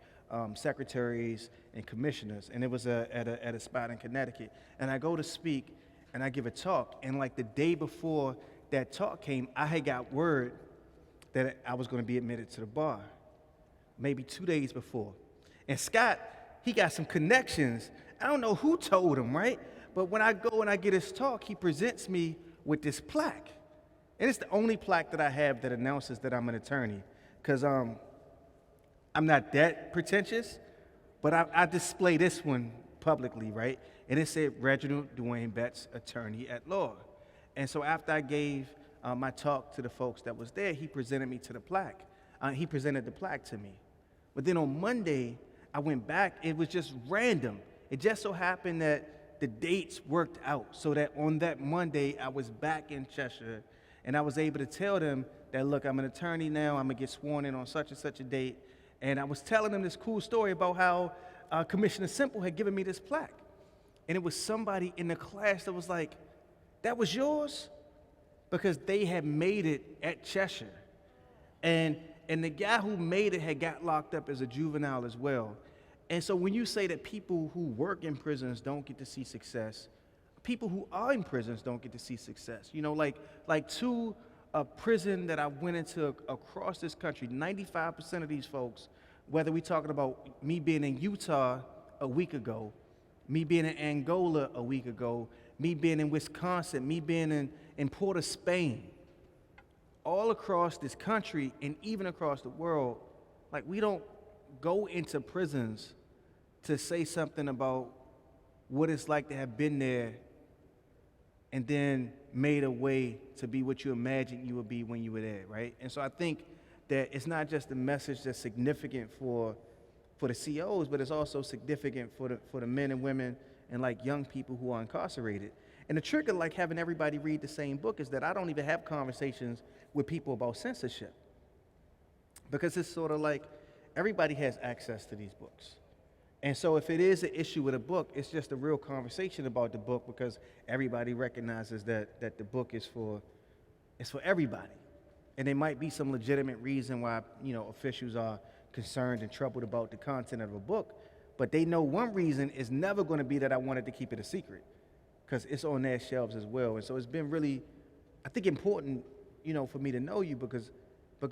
secretaries and commissioners, and it was at a spot in Connecticut. And I go to speak, and I give a talk, and like the day before that talk came, I had got word that I was going to be admitted to the bar, maybe 2 days before. And Scott, he got some connections. I don't know who told him, right? But when I go and I get his talk, he presents me with this plaque. And it's the only plaque that I have that announces that I'm an attorney, because I'm not that pretentious, but I display this one publicly, right? And it said, Reginald Dwayne Betts, attorney at law. And so after I gave my talk to the folks that was there, he presented me to the plaque. He presented the plaque to me. But then on Monday, I went back. It was just random. It just so happened that the dates worked out, so that on that Monday, I was back in Cheshire, and I was able to tell them that, look, I'm an attorney now. I'm going to get sworn in on such and such a date. And I was telling them this cool story about how Commissioner Semple had given me this plaque. And it was somebody in the class that was like, that was yours? Because they had made it at Cheshire. And the guy who made it had got locked up as a juvenile as well. And so when you say that people who work in prisons don't get to see success, people who are in prisons don't get to see success. You know, like to a prison that I went into across this country, 95% of these folks, whether we're talking about me being in Utah a week ago, me being in Angola a week ago, me being in Wisconsin, me being in Port of Spain, all across this country and even across the world, like we don't go into prisons to say something about what it's like to have been there and then made a way to be what you imagined you would be when you were there, right? And so I think that it's not just a message that's significant for the COs, but it's also significant for the men and women and like young people who are incarcerated. And the trick of like having everybody read the same book is that I don't even have conversations with people about censorship, because it's sort of like everybody has access to these books. And so if it is an issue with a book, it's just a real conversation about the book, because everybody recognizes that the book is for everybody. And there might be some legitimate reason why, you know, officials are concerned and troubled about the content of a book, but they know one reason is never going to be that I wanted to keep it a secret, because it's on their shelves as well. And so it's been really, I think, important, for me to know you because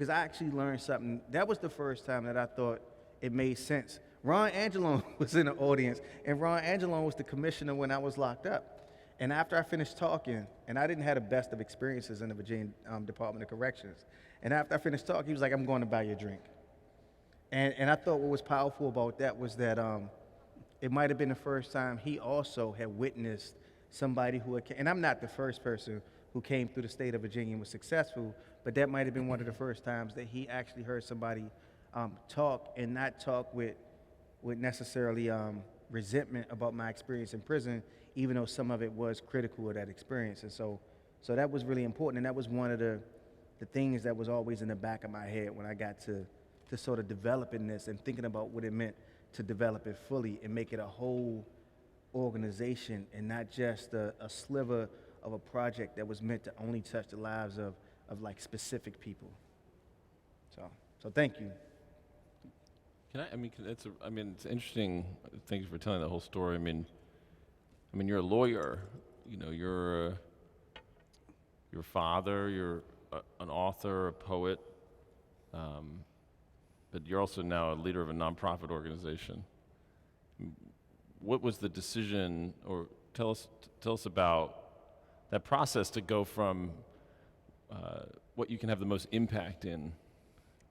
I actually learned something. That was the first time that I thought it made sense. Ron Angelone was in the audience, and Ron Angelone was the commissioner when I was locked up. And after I finished talking, and I didn't have the best of experiences in the Virginia Department of Corrections, and after I finished talking, he was like, I'm going to buy you a drink. And I thought what was powerful about that was that it might have been the first time he also had witnessed somebody who had, and I'm not the first person who came through the state of Virginia and was successful, but that might have been one of the first times that he actually heard somebody talk, and not talk with necessarily resentment about my experience in prison, even though some of it was critical of that experience. And so that was really important, and that was one of the things that was always in the back of my head when I got to sort of developing this and thinking about what it meant to develop it fully and make it a whole organization and not just a sliver of a project that was meant to only touch the lives of like specific people. So thank you. It's interesting. Thank you for telling that whole story. I mean, you're a lawyer. You're your father. You're an author, a poet. But you're also now a leader of a nonprofit organization. What was the decision, or tell us about that process to go from what you can have the most impact in,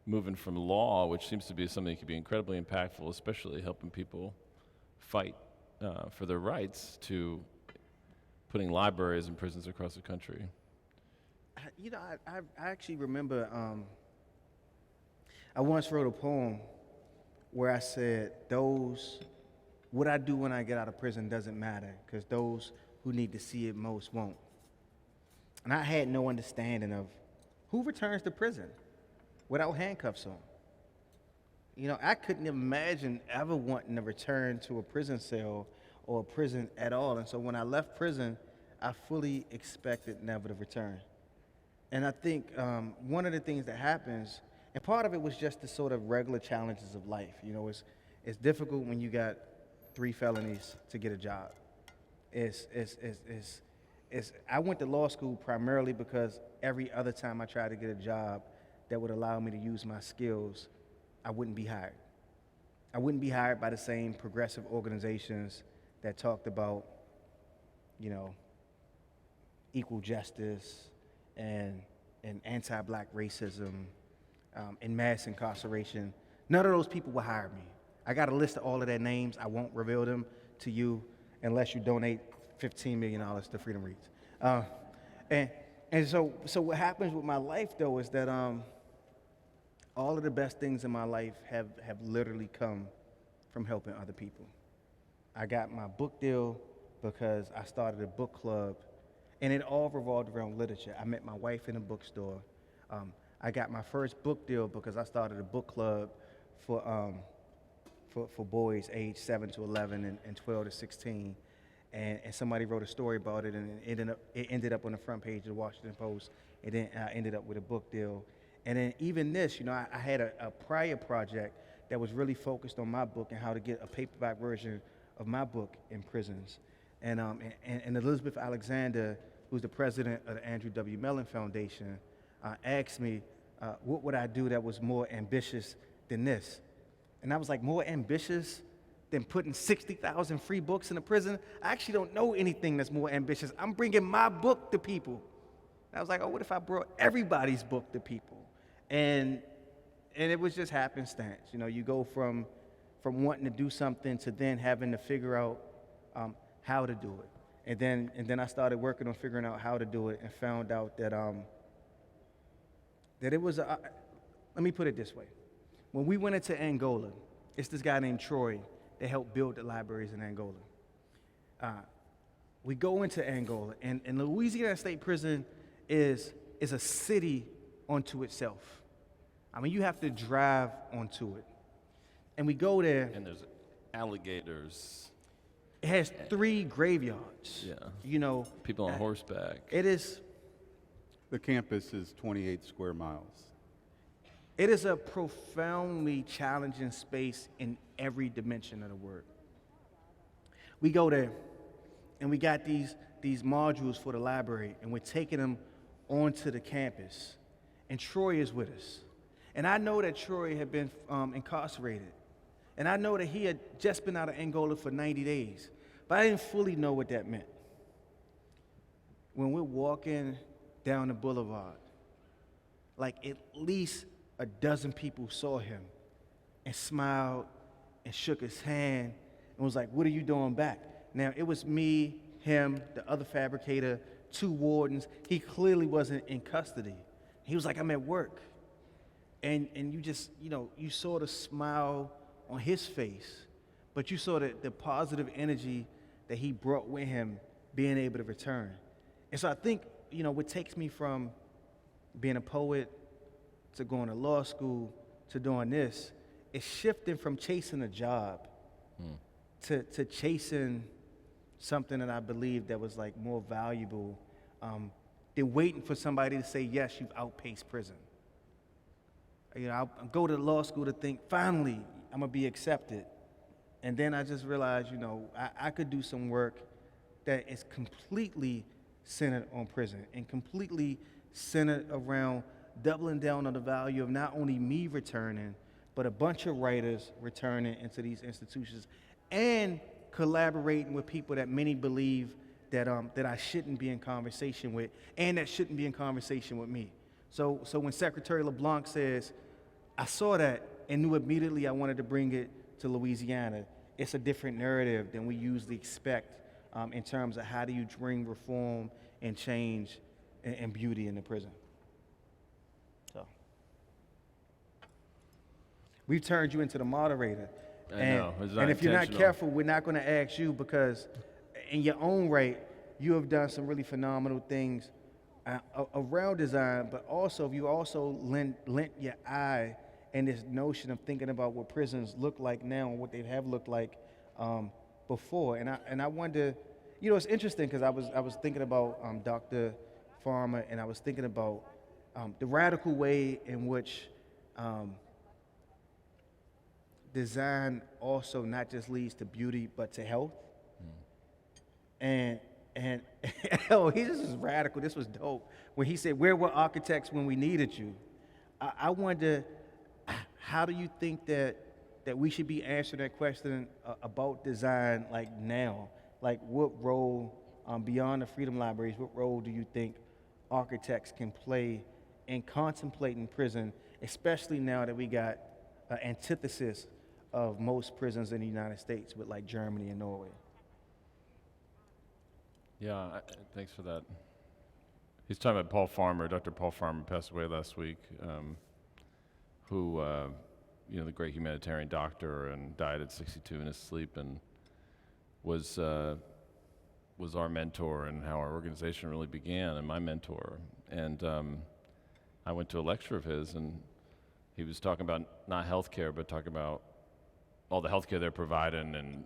moving from law, which seems to be something that can be incredibly impactful, especially helping people fight for their rights, to putting libraries in prisons across the country. I actually remember I once wrote a poem where I said, what I do when I get out of prison doesn't matter, because those who need to see it most won't. And I had no understanding of who returns to prison without handcuffs on. I couldn't imagine ever wanting to return to a prison cell or a prison at all. And so when I left prison, I fully expected never to return. And I think one of the things that happens, and part of it was just the sort of regular challenges of life. It's difficult when you got 3 felonies to get a job. I went to law school primarily because every other time I tried to get a job that would allow me to use my skills, I wouldn't be hired. I wouldn't be hired by the same progressive organizations that talked about, equal justice and anti-black racism and mass incarceration. None of those people will hire me. I got a list of all of their names. I won't reveal them to you unless you donate $15 million to Freedom Reads. And so what happens with my life, though, is that all of the best things in my life have literally come from helping other people. I got my book deal because I started a book club, and it all revolved around literature. I met my wife in a bookstore. I got my first book deal because I started a book club for boys aged 7 to 11 and 12 to 16. And somebody wrote a story about it, and it ended up on the front page of the Washington Post. And then I ended up with a book deal. And then even this, I had a prior project that was really focused on my book and how to get a paperback version of my book in prisons. And Elizabeth Alexander, who's the president of the Andrew W. Mellon Foundation, asked me, what would I do that was more ambitious than this? And I was like, more ambitious than putting 60,000 free books in a prison? I actually don't know anything that's more ambitious. I'm bringing my book to people. And I was like, what if I brought everybody's book to people? And it was just happenstance. You go from wanting to do something to then having to figure out how to do it. And then I started working on figuring out how to do it and found out that that it was let me put it this way. When we went into Angola, it's this guy named Troy that helped build the libraries in Angola. We go into Angola, and Louisiana State Prison is a city unto itself. I mean, you have to drive onto it. And we go there. And there's alligators. It has 3 graveyards. Yeah. People on horseback. It is. The campus is 28 square miles. It is a profoundly challenging space in every dimension of the word. We go there, and we got these these modules for the library, and we're taking them onto the campus. And Troy is with us. And I know that Troy had been incarcerated. And I know that he had just been out of Angola for 90 days. But I didn't fully know what that meant. When we're walking down the boulevard, like at least a dozen people saw him and smiled and shook his hand and was like, "What are you doing back?" Now, it was me, him, the other fabricator, 2 wardens. He clearly wasn't in custody. He was like, "I'm at work." And you just, you saw the smile on his face, but you saw the positive energy that he brought with him being able to return. And so I think, what takes me from being a poet to going to law school to doing this is shifting from chasing a job to chasing something that I believe that was like more valuable than waiting for somebody to say, "Yes, you've outpaced prison." I go to law school to think, finally, I'm gonna be accepted. And then I just realized, I could do some work that is completely centered on prison and completely centered around doubling down on the value of not only me returning, but a bunch of writers returning into these institutions and collaborating with people that many believe that I shouldn't be in conversation with and that shouldn't be in conversation with me. So when Secretary LeBlanc says, I saw that and knew immediately I wanted to bring it to Louisiana, it's a different narrative than we usually expect in terms of how do you bring reform and change and beauty in the prison. So we've turned you into the moderator. I know. It's not and if you're not intentional. careful, we're not going to ask you because in your own right, you have done some really phenomenal things around design, but also you also lent your eye and this notion of thinking about what prisons look like now and what they have looked like before. And I wonder, it's interesting because I was thinking about Dr. Farmer, and I was thinking about the radical way in which design also not just leads to beauty but to health. And oh, he just was radical. This was dope. When he said, "Where were architects when we needed you?" I wonder, how do you think that we should be answering that question about design like now? Like what role, beyond the Freedom Libraries, what role do you think architects can play in contemplating prison, especially now that we got an antithesis of most prisons in the United States with like Germany and Norway? Yeah, thanks for that. He's talking about Paul Farmer. Dr. Paul Farmer passed away last week, who, the great humanitarian doctor, and died at 62 in his sleep, and was our mentor and how our organization really began, and my mentor. And I went to a lecture of his, and he was talking about not healthcare, but talking about all the healthcare they're providing and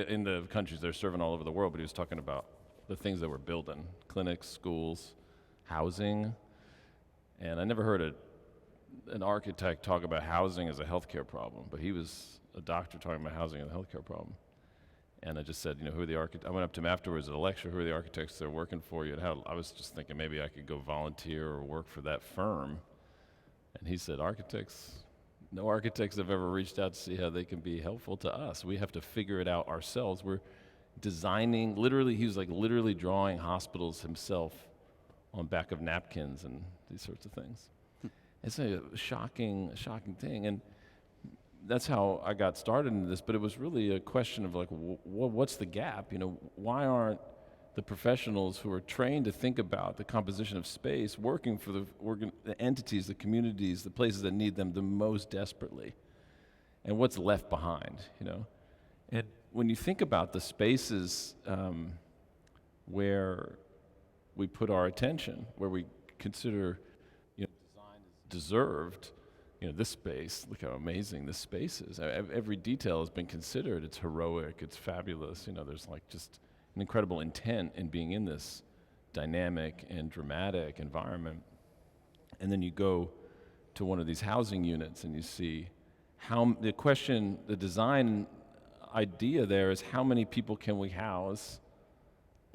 in the countries they're serving all over the world. But he was talking about the things that we're building: clinics, schools, housing. And I never heard an architect talk about housing as a healthcare problem, but he was a doctor talking about housing as a healthcare problem. And I just said, who are the architects? I went up to him afterwards at a lecture. Who are the architects that are working for you? And I was just thinking maybe I could go volunteer or work for that firm. And he said, no architects have ever reached out to see how they can be helpful to us. We have to figure it out ourselves. We're designing, he was like literally drawing hospitals himself on back of napkins and these sorts of things. It's a shocking thing. And that's how I got started in this, but it was really a question of like, what's the gap? Why aren't the professionals who are trained to think about the composition of space working for the entities, the communities, the places that need them the most desperately? And what's left behind, And when you think about the spaces where we put our attention, where we consider, design is deserved, this space, look how amazing this space is. Every detail has been considered. It's heroic, it's fabulous. There's like just an incredible intent in being in this dynamic and dramatic environment. And then you go to one of these housing units and you see the design idea there is how many people can we house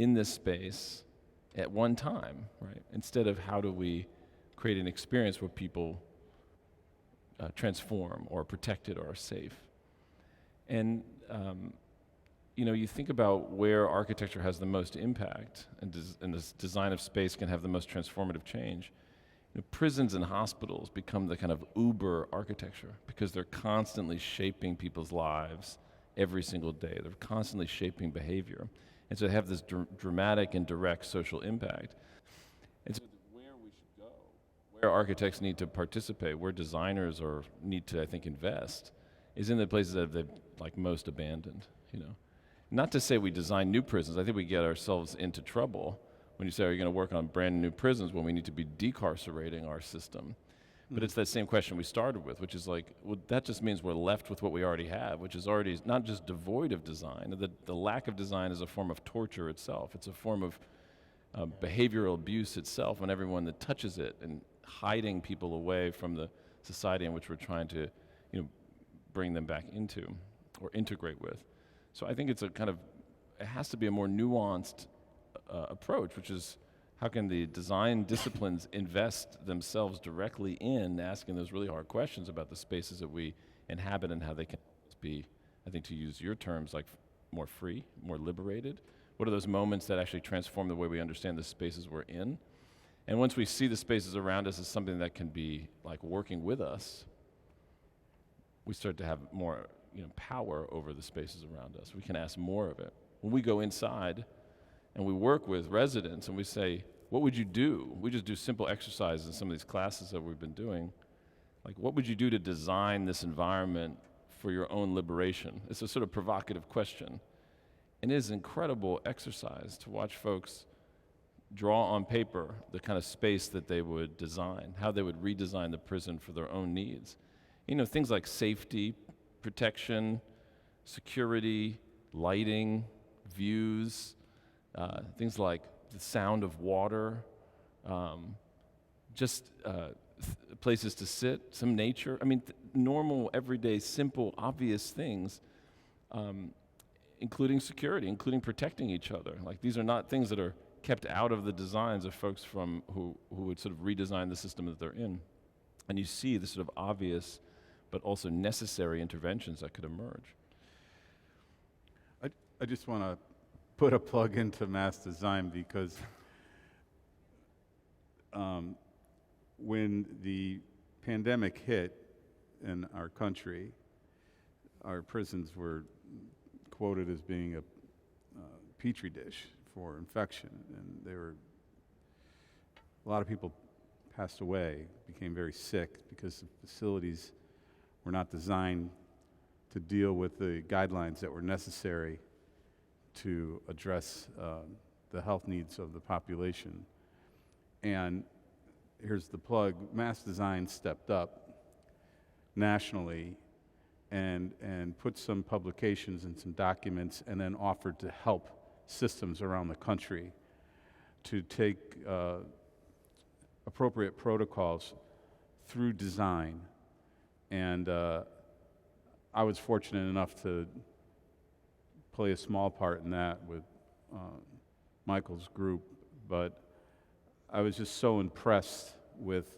in this space at one time, right? Instead of how do we create an experience where people transform or are protected or are safe. And you think about where architecture has the most impact and this design of space can have the most transformative change. Prisons and hospitals become the kind of uber architecture because they're constantly shaping people's lives every single day. They're constantly shaping behavior. And so they have this dramatic and direct social impact. And so where we should go, where architects need to participate, where designers need to, I think, invest, is in the places that they've most abandoned, Not to say we design new prisons. I think we get ourselves into trouble when you say, are you going to work on brand new prisons when we need to be decarcerating our system? But it's that same question we started with, which is that just means we're left with what we already have, which is already not just devoid of design. The lack of design is a form of torture itself. It's a form of behavioral abuse itself on everyone that touches it and hiding people away from the society in which we're trying to, bring them back into or integrate with. So I think it has to be a more nuanced approach, which is how can the design disciplines invest themselves directly in asking those really hard questions about the spaces that we inhabit and how they can be, I think to use your terms, more free, more liberated. What are those moments that actually transform the way we understand the spaces we're in? And once we see the spaces around us as something that can be working with us, we start to have more power over the spaces around us. We can ask more of it. When we go inside and we work with residents and we say, what would you do? We just do simple exercises in some of these classes that we've been doing. What would you do to design this environment for your own liberation? It's a sort of provocative question. And it is an incredible exercise to watch folks draw on paper the kind of space that they would design, how they would redesign the prison for their own needs. Things like safety, protection, security, lighting, views, things like the sound of water, places to sit, some nature. Normal, everyday, simple, obvious things, including security, including protecting each other. These are not things that are kept out of the designs of folks who would sort of redesign the system that they're in. And you see the sort of obvious but also necessary interventions that could emerge. I just want to put a plug into mass design because when the pandemic hit in our country, our prisons were quoted as being a petri dish for infection, and a lot of people passed away, became very sick because the facilities were not designed to deal with the guidelines that were necessary to address the health needs of the population. And here's the plug, mass design stepped up nationally and put some publications and some documents and then offered to help systems around the country to take appropriate protocols through design. And I was fortunate enough to play a small part in that with Michael's group, but I was just so impressed with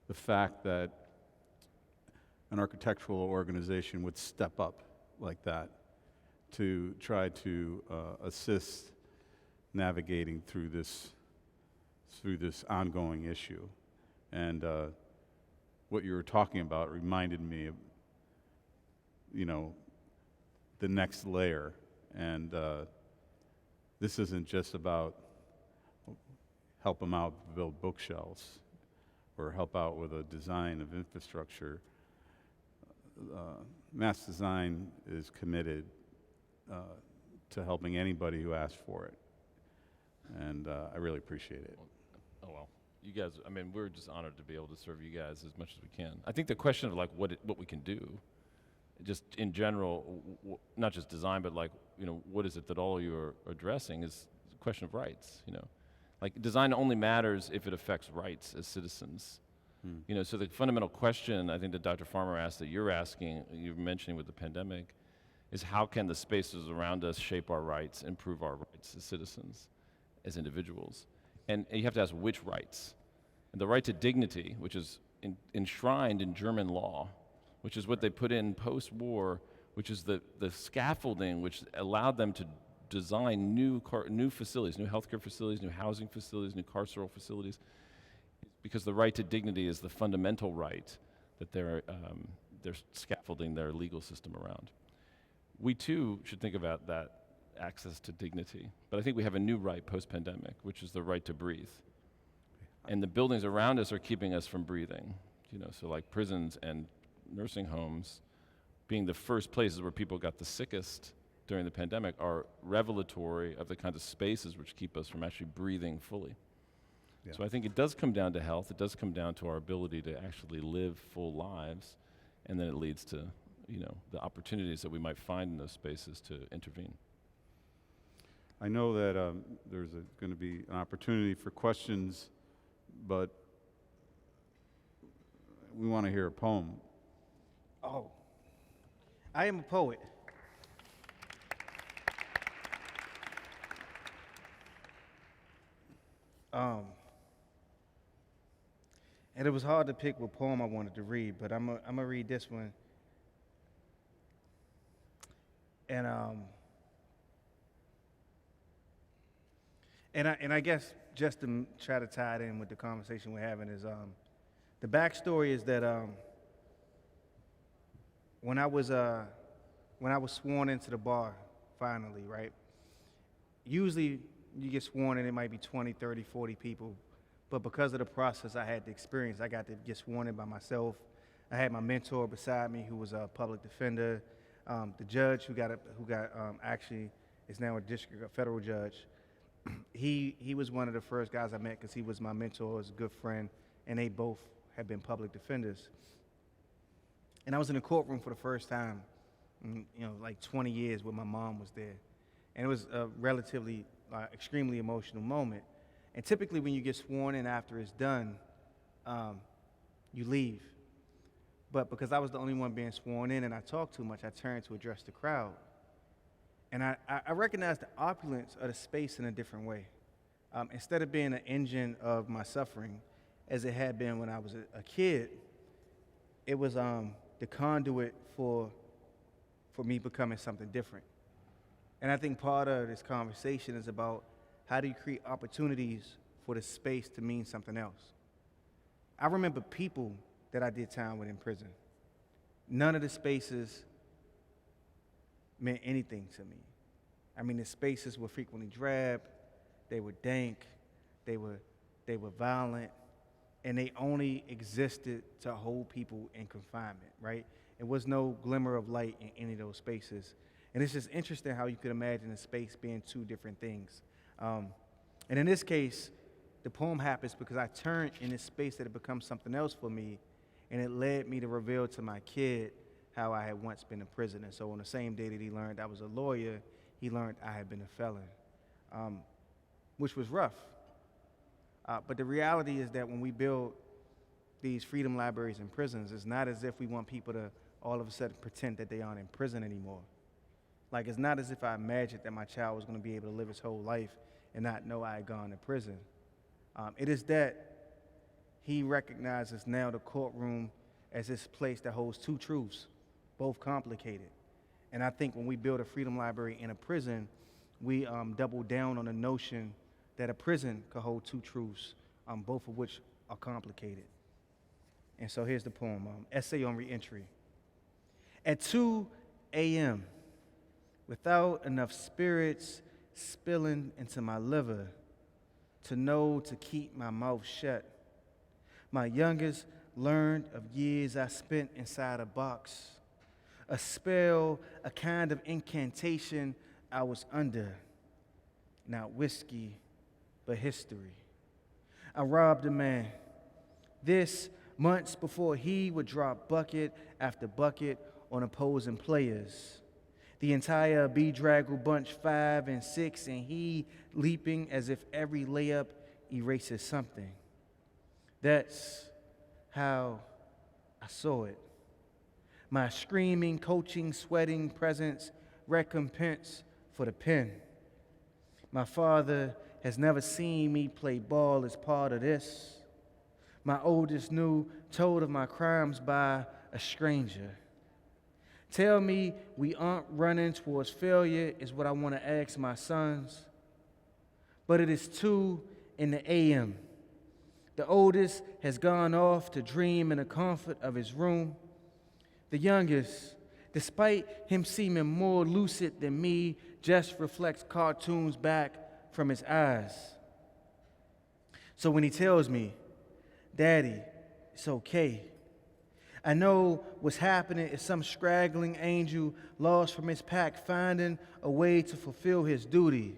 the fact that an architectural organization would step up like that to try to assist navigating through this ongoing issue. And what you were talking about reminded me of, the next layer. And this isn't just about help them out build bookshelves or help out with a design of infrastructure. Mass design is committed to helping anybody who asks for it. And I really appreciate it. Oh, well. You guys, we're just honored to be able to serve you guys as much as we can. I think the question of what we can do, just in general, not just design, but what is it that all you are addressing is a question of rights, design only matters if it affects rights as citizens. So the fundamental question I think that Dr. Farmer asked, that you're asking, you're mentioning with the pandemic, is how can the spaces around us shape our rights, improve our rights as citizens? as individuals. And you have to ask which rights. And the right to dignity, which is enshrined in German law, which is what they put in post-war, which is the scaffolding which allowed them to design new facilities, new healthcare facilities, new housing facilities, new carceral facilities, because the right to dignity is the fundamental right that they're scaffolding their legal system around. We too should think about that access to dignity, but I think we have a new right post-pandemic, which is the right to breathe. And the buildings around us are keeping us from breathing, so like prisons and nursing homes being the first places where people got the sickest during the pandemic are revelatory of the kinds of spaces which keep us from actually breathing fully. Yeah. So I think it does come down to health. It does come down to our ability to actually live full lives, and then it leads to, the opportunities that we might find in those spaces to intervene. I know that there's going to be an opportunity for questions, but we want to hear a poem. Oh, I am a poet. And it was hard to pick what poem I wanted to read, but I'm gonna read this one. And I guess just to try to tie it in with the conversation we're having is the backstory is that when I was sworn into the bar finally, right? Usually you get sworn in, it might be 20, 30, 40 people. But because of the process I had to experience, I got to get sworn in by myself. I had my mentor beside me, who was a public defender. The judge who actually is now a federal judge. He was one of the first guys I met because he was my mentor, was a good friend, and they both had been public defenders. And I was in the courtroom for the first time, like 20 years when my mom was there. And it was a relatively, extremely emotional moment. And typically when you get sworn in after it's done, you leave. But because I was the only one being sworn in and I talked too much, I turned to address the crowd. And I recognized the opulence of the space in a different way. Instead of being an engine of my suffering, as it had been when I was a kid, it was the conduit for me becoming something different. And I think part of this conversation is about how do you create opportunities for the space to mean something else? I remember people that I did time with in prison. None of the spaces meant anything to me. I mean, the spaces were frequently drab, they were dank, they were violent, and they only existed to hold people in confinement, right? There was no glimmer of light in any of those spaces. And it's just interesting how you could imagine a space being two different things. And in this case, the poem happens because I turned in this space that it becomes something else for me, and it led me to reveal to my kid how I had once been a prisoner. So on the same day that he learned I was a lawyer, he learned I had been a felon, which was rough. But the reality is that when we build these freedom libraries in prisons, it's not as if we want people to all of a sudden pretend that they aren't in prison anymore. Like, it's not as if I imagined that my child was going to be able to live his whole life and not know I had gone to prison. It is that he recognizes now the courtroom as this place that holds two truths, both complicated. And I think when we build a freedom library in a prison, we double down on the notion that a prison could hold two truths, both of which are complicated. And so here's the poem, Essay on Reentry. At 2 a.m., without enough spirits spilling into my liver to know to keep my mouth shut, my youngest learned of years I spent inside a box, a spell, a kind of incantation I was under, not whiskey, but history. I robbed a man, this months before he would drop bucket after bucket on opposing players. The entire bedraggled bunch 5 and 6, and he leaping as if every layup erases something. That's how I saw it. My screaming, coaching, sweating presence, recompense for the pen. My father has never seen me play ball as part of this. My oldest knew, told of my crimes by a stranger. Tell me we aren't running towards failure is what I want to ask my sons. But it is 2 in the a.m. The oldest has gone off to dream in the comfort of his room. The youngest, despite him seeming more lucid than me, just reflects cartoons back from his eyes. So when he tells me, Daddy, it's okay, I know what's happening is some straggling angel lost from his pack finding a way to fulfill his duty,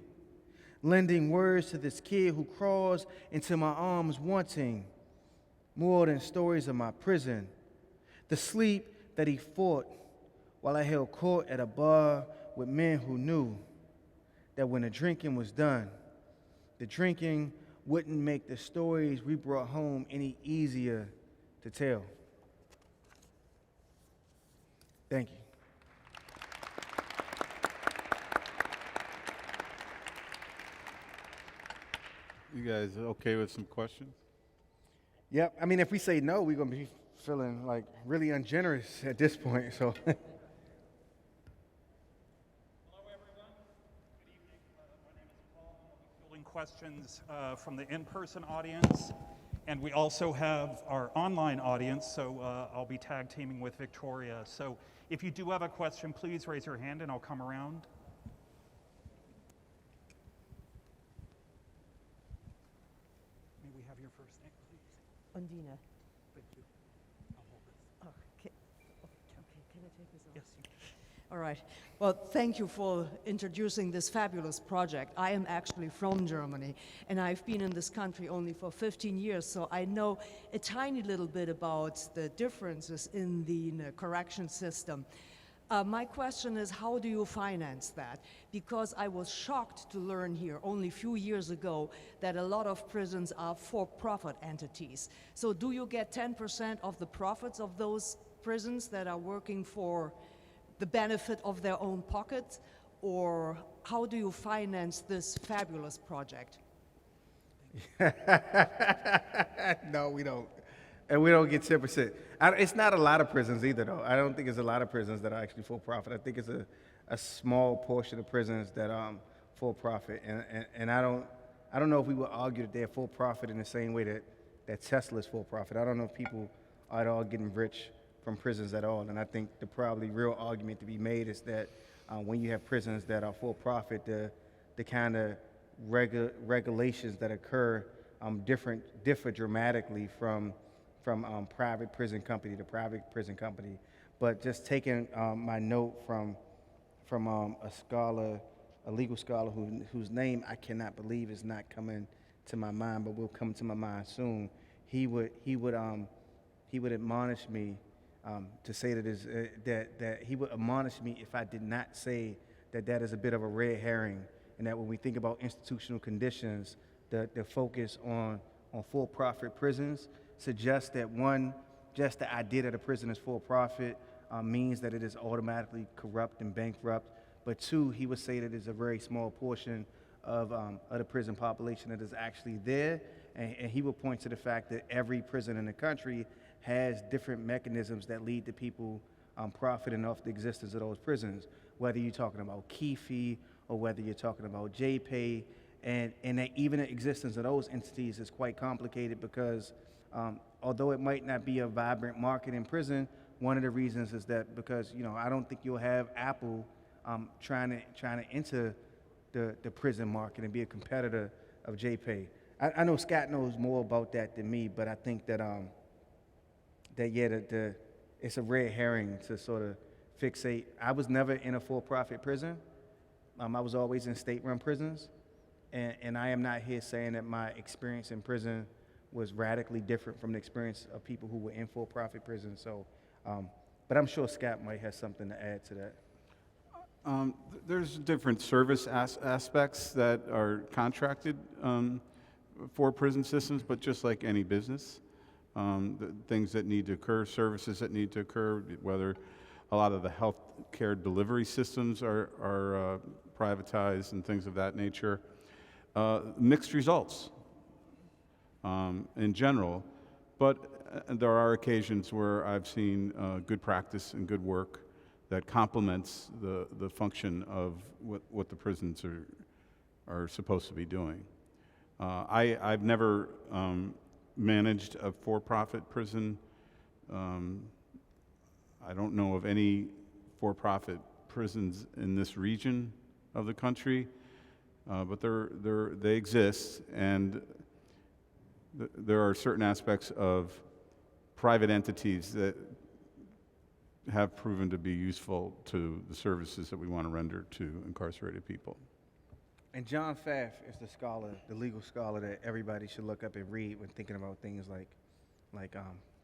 lending words to this kid who crawls into my arms wanting more than stories of my prison, the sleep that he fought while I held court at a bar with men who knew that when the drinking was done, the drinking wouldn't make the stories we brought home any easier to tell. Thank you. You guys okay with some questions? Yep. I mean, if we say no, we're going to be feeling like really ungenerous at this point. So. Hello, everyone. Good evening. My name is Paul. I'll be fielding questions from the in-person audience. And we also have our online audience, so I'll be tag teaming with Victoria. So if you do have a question, please raise your hand and I'll come around. May we have your first name, please? Undina. Thank you. I'll hold this. Oh, okay. Can I take this off? Yes, you can. All right. Well, thank you for introducing this fabulous project. I am actually from Germany, and I've been in this country only for 15 years, so I know a tiny little bit about the differences in the correction system. My question is, how do you finance that? Because I was shocked to learn here only a few years ago that a lot of prisons are for-profit entities. So do you get 10% of the profits of those prisons that are working for the benefit of their own pockets, or how do you finance this fabulous project? No, we don't. And we don't get 10%. It's not a lot of prisons either, though. I don't think it's a lot of prisons that are actually for-profit. I think it's a small portion of prisons that are for-profit. And I don't know if we would argue that they're for-profit in the same way that Tesla's for-profit. I don't know if people are at all getting rich from prisons at all. And I think the probably real argument to be made is that when you have prisons that are for-profit, the kind of regulations that occur differ dramatically from private prison company to private prison company. But just taking my note from a legal scholar whose name I cannot believe is not coming to my mind, but will come to my mind soon. He would admonish me to say that he would admonish me if I did not say that is a bit of a red herring, and that when we think about institutional conditions, the focus on for-profit prisons suggests that one, just the idea that a prison is for-profit means that it is automatically corrupt and bankrupt. But two, he would say that it's a very small portion of the prison population that is actually there, and he would point to the fact that every prison in the country has different mechanisms that lead to people profiting off the existence of those prisons, whether you're talking about key fee or whether you're talking about J-pay, and that even the existence of those entities is quite complicated because although it might not be a vibrant market in prison, one of the reasons is that because I don't think you'll have Apple trying to enter the prison market and be a competitor of J-pay. I know Scott knows more about that than me, but I think that it's a red herring to sort of fixate. I was never in a for-profit prison. I was always in state-run prisons, and I am not here saying that my experience in prison was radically different from the experience of people who were in for-profit prisons. So, but I'm sure Scott might have something to add to that. There's different service aspects that are contracted for prison systems, but just like any business, the things that need to occur, services that need to occur, whether a lot of the health care delivery systems are privatized and things of that nature. mixed results in general, but there are occasions where I've seen good practice and good work that complements the function of what the prisons are supposed to be doing. I've never managed a for-profit prison. I don't know of any for-profit prisons in this region of the country, but they exist, and there are certain aspects of private entities that have proven to be useful to the services that we want to render to incarcerated people. And John Pfaff is the scholar, the legal scholar that everybody should look up and read when thinking about things like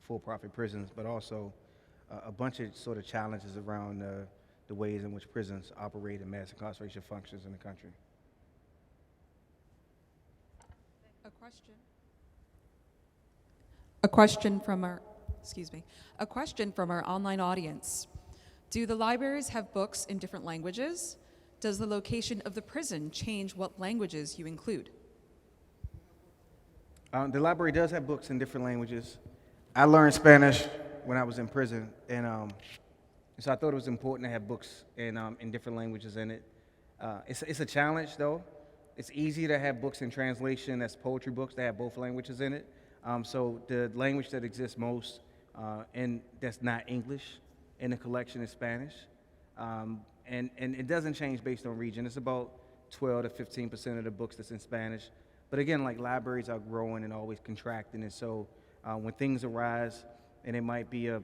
for-profit prisons, but also a bunch of sort of challenges around the ways in which prisons operate and mass incarceration functions in the country. A question from our online audience. Do the libraries have books in different languages? Does the location of the prison change what languages you include? The library does have books in different languages. I learned Spanish when I was in prison, and so I thought it was important to have books in different languages in it. It's a challenge, though. It's easy to have books in translation, that's poetry books, that have both languages in it. So the language that exists most, and that's not English, in the collection is Spanish. And it doesn't change based on region. It's about 12 to 15% of the books that's in Spanish. But again, like libraries are growing and always contracting, and so when things arise, and it might be a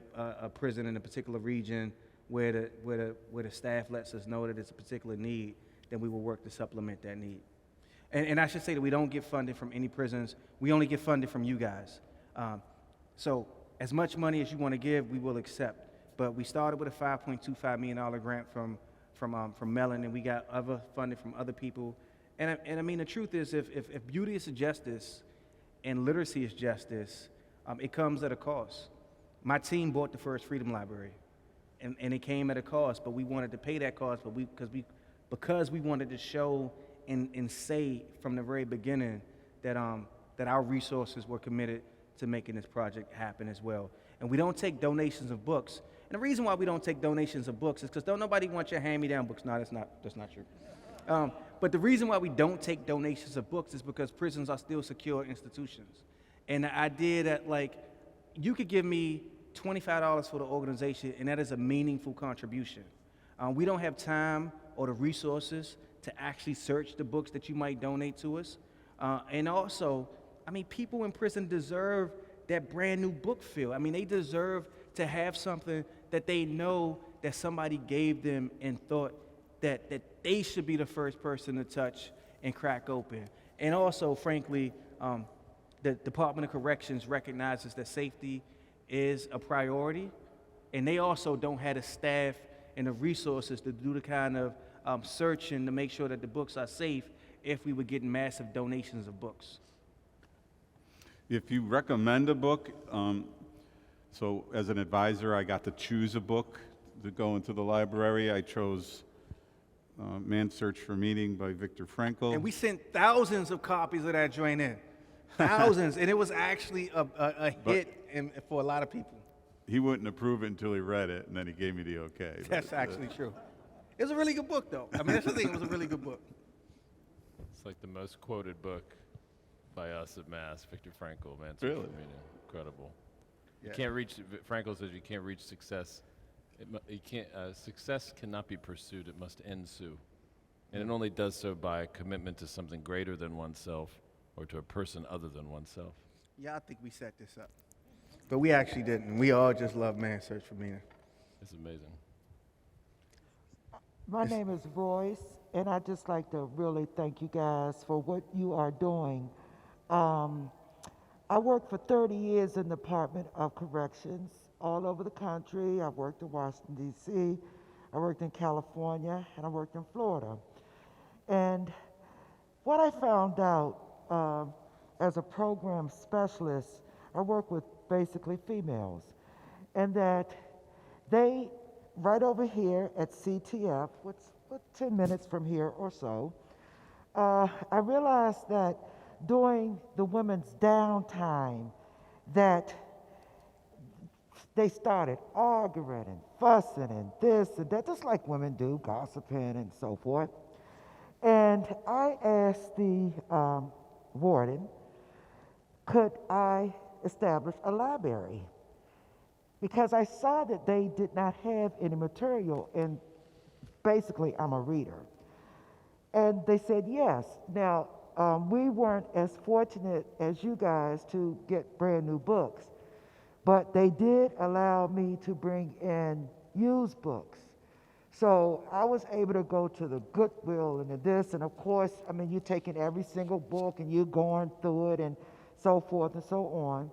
prison in a particular region where the staff lets us know that it's a particular need, then we will work to supplement that need. And I should say that we don't get funding from any prisons. We only get funded from you guys. So as much money as you want to give, we will accept. But we started with a $5.25 million grant from Mellon, and we got other funding from other people. And I mean, the truth is, if beauty is a justice and literacy is justice, it comes at a cost. My team bought the first Freedom Library, and it came at a cost, but we wanted to pay that cost, but because we wanted to show and say from the very beginning that our resources were committed to making this project happen as well. And we don't take donations of books. And the reason why we don't take donations of books is because don't nobody want your hand-me-down books. No, that's not true. But the reason why we don't take donations of books is because prisons are still secure institutions. And the idea that, like, you could give me $25 for the organization, and that is a meaningful contribution. We don't have time or the resources to actually search the books that you might donate to us. And also, I mean, people in prison deserve that brand new book feel. I mean, they deserve to have something that they know that somebody gave them and thought that they should be the first person to touch and crack open. And also, frankly, the Department of Corrections recognizes that safety is a priority, and they also don't have the staff and the resources to do the kind of searching to make sure that the books are safe if we were getting massive donations of books. If you recommend a book, so as an advisor, I got to choose a book to go into the library. I chose Man's Search for Meaning by Viktor Frankl. And we sent thousands of copies of that joint in. Thousands. And it was actually a hit for a lot of people. He wouldn't approve it until he read it, and then he gave me the okay. That's actually true. It was a really good book, though. I mean, that's the thing. It was a really good book. It's like the most quoted book by us at Mass, Viktor Frankl, Man's Search for Meaning. Incredible. Yeah. You can't reach, Frankl says you can't reach success. Success cannot be pursued, it must ensue. And it only does so by a commitment to something greater than oneself or to a person other than oneself. Yeah, I think we set this up. But we actually didn't. We all just love Man's Search for Meaning. It's amazing. My name is Royce, and I'd just like to really thank you guys for what you are doing. I worked for 30 years in the Department of Corrections all over the country. I worked in Washington, D.C., I worked in California, and I worked in Florida. And what I found out as a program specialist, I work with basically females, and that they, right over here at CTF, what's 10 minutes from here or so, I realized that during the women's downtime that they started arguing and fussing and this and that, just like women do, gossiping and so forth. And I asked the warden, could I establish a library? Because I saw that they did not have any material, and basically I'm a reader. And they said yes. Now, we weren't as fortunate as you guys to get brand new books, but they did allow me to bring in used books. So I was able to go to the Goodwill and the this, and of course, I mean, you're taking every single book and you're going through it and so forth and so on.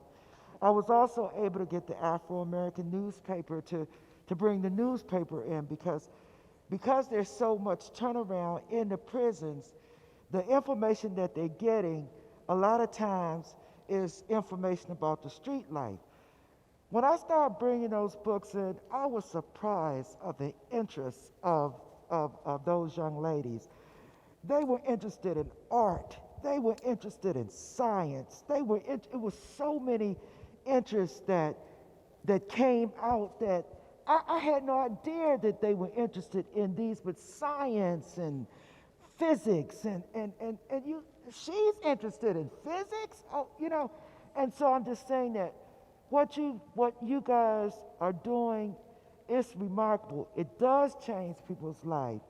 I was also able to get the Afro-American newspaper to bring the newspaper in because there's so much turnaround in the prisons, the information that they're getting a lot of times is information about the street life. When I started bringing those books in, I was surprised of the interest of those young ladies. They were interested in art. They were interested in science. It was so many interests that came out that I had no idea that they were interested in these, but science and physics and she's interested in physics, and so I'm just saying that what you guys are doing is remarkable. It does change people's life,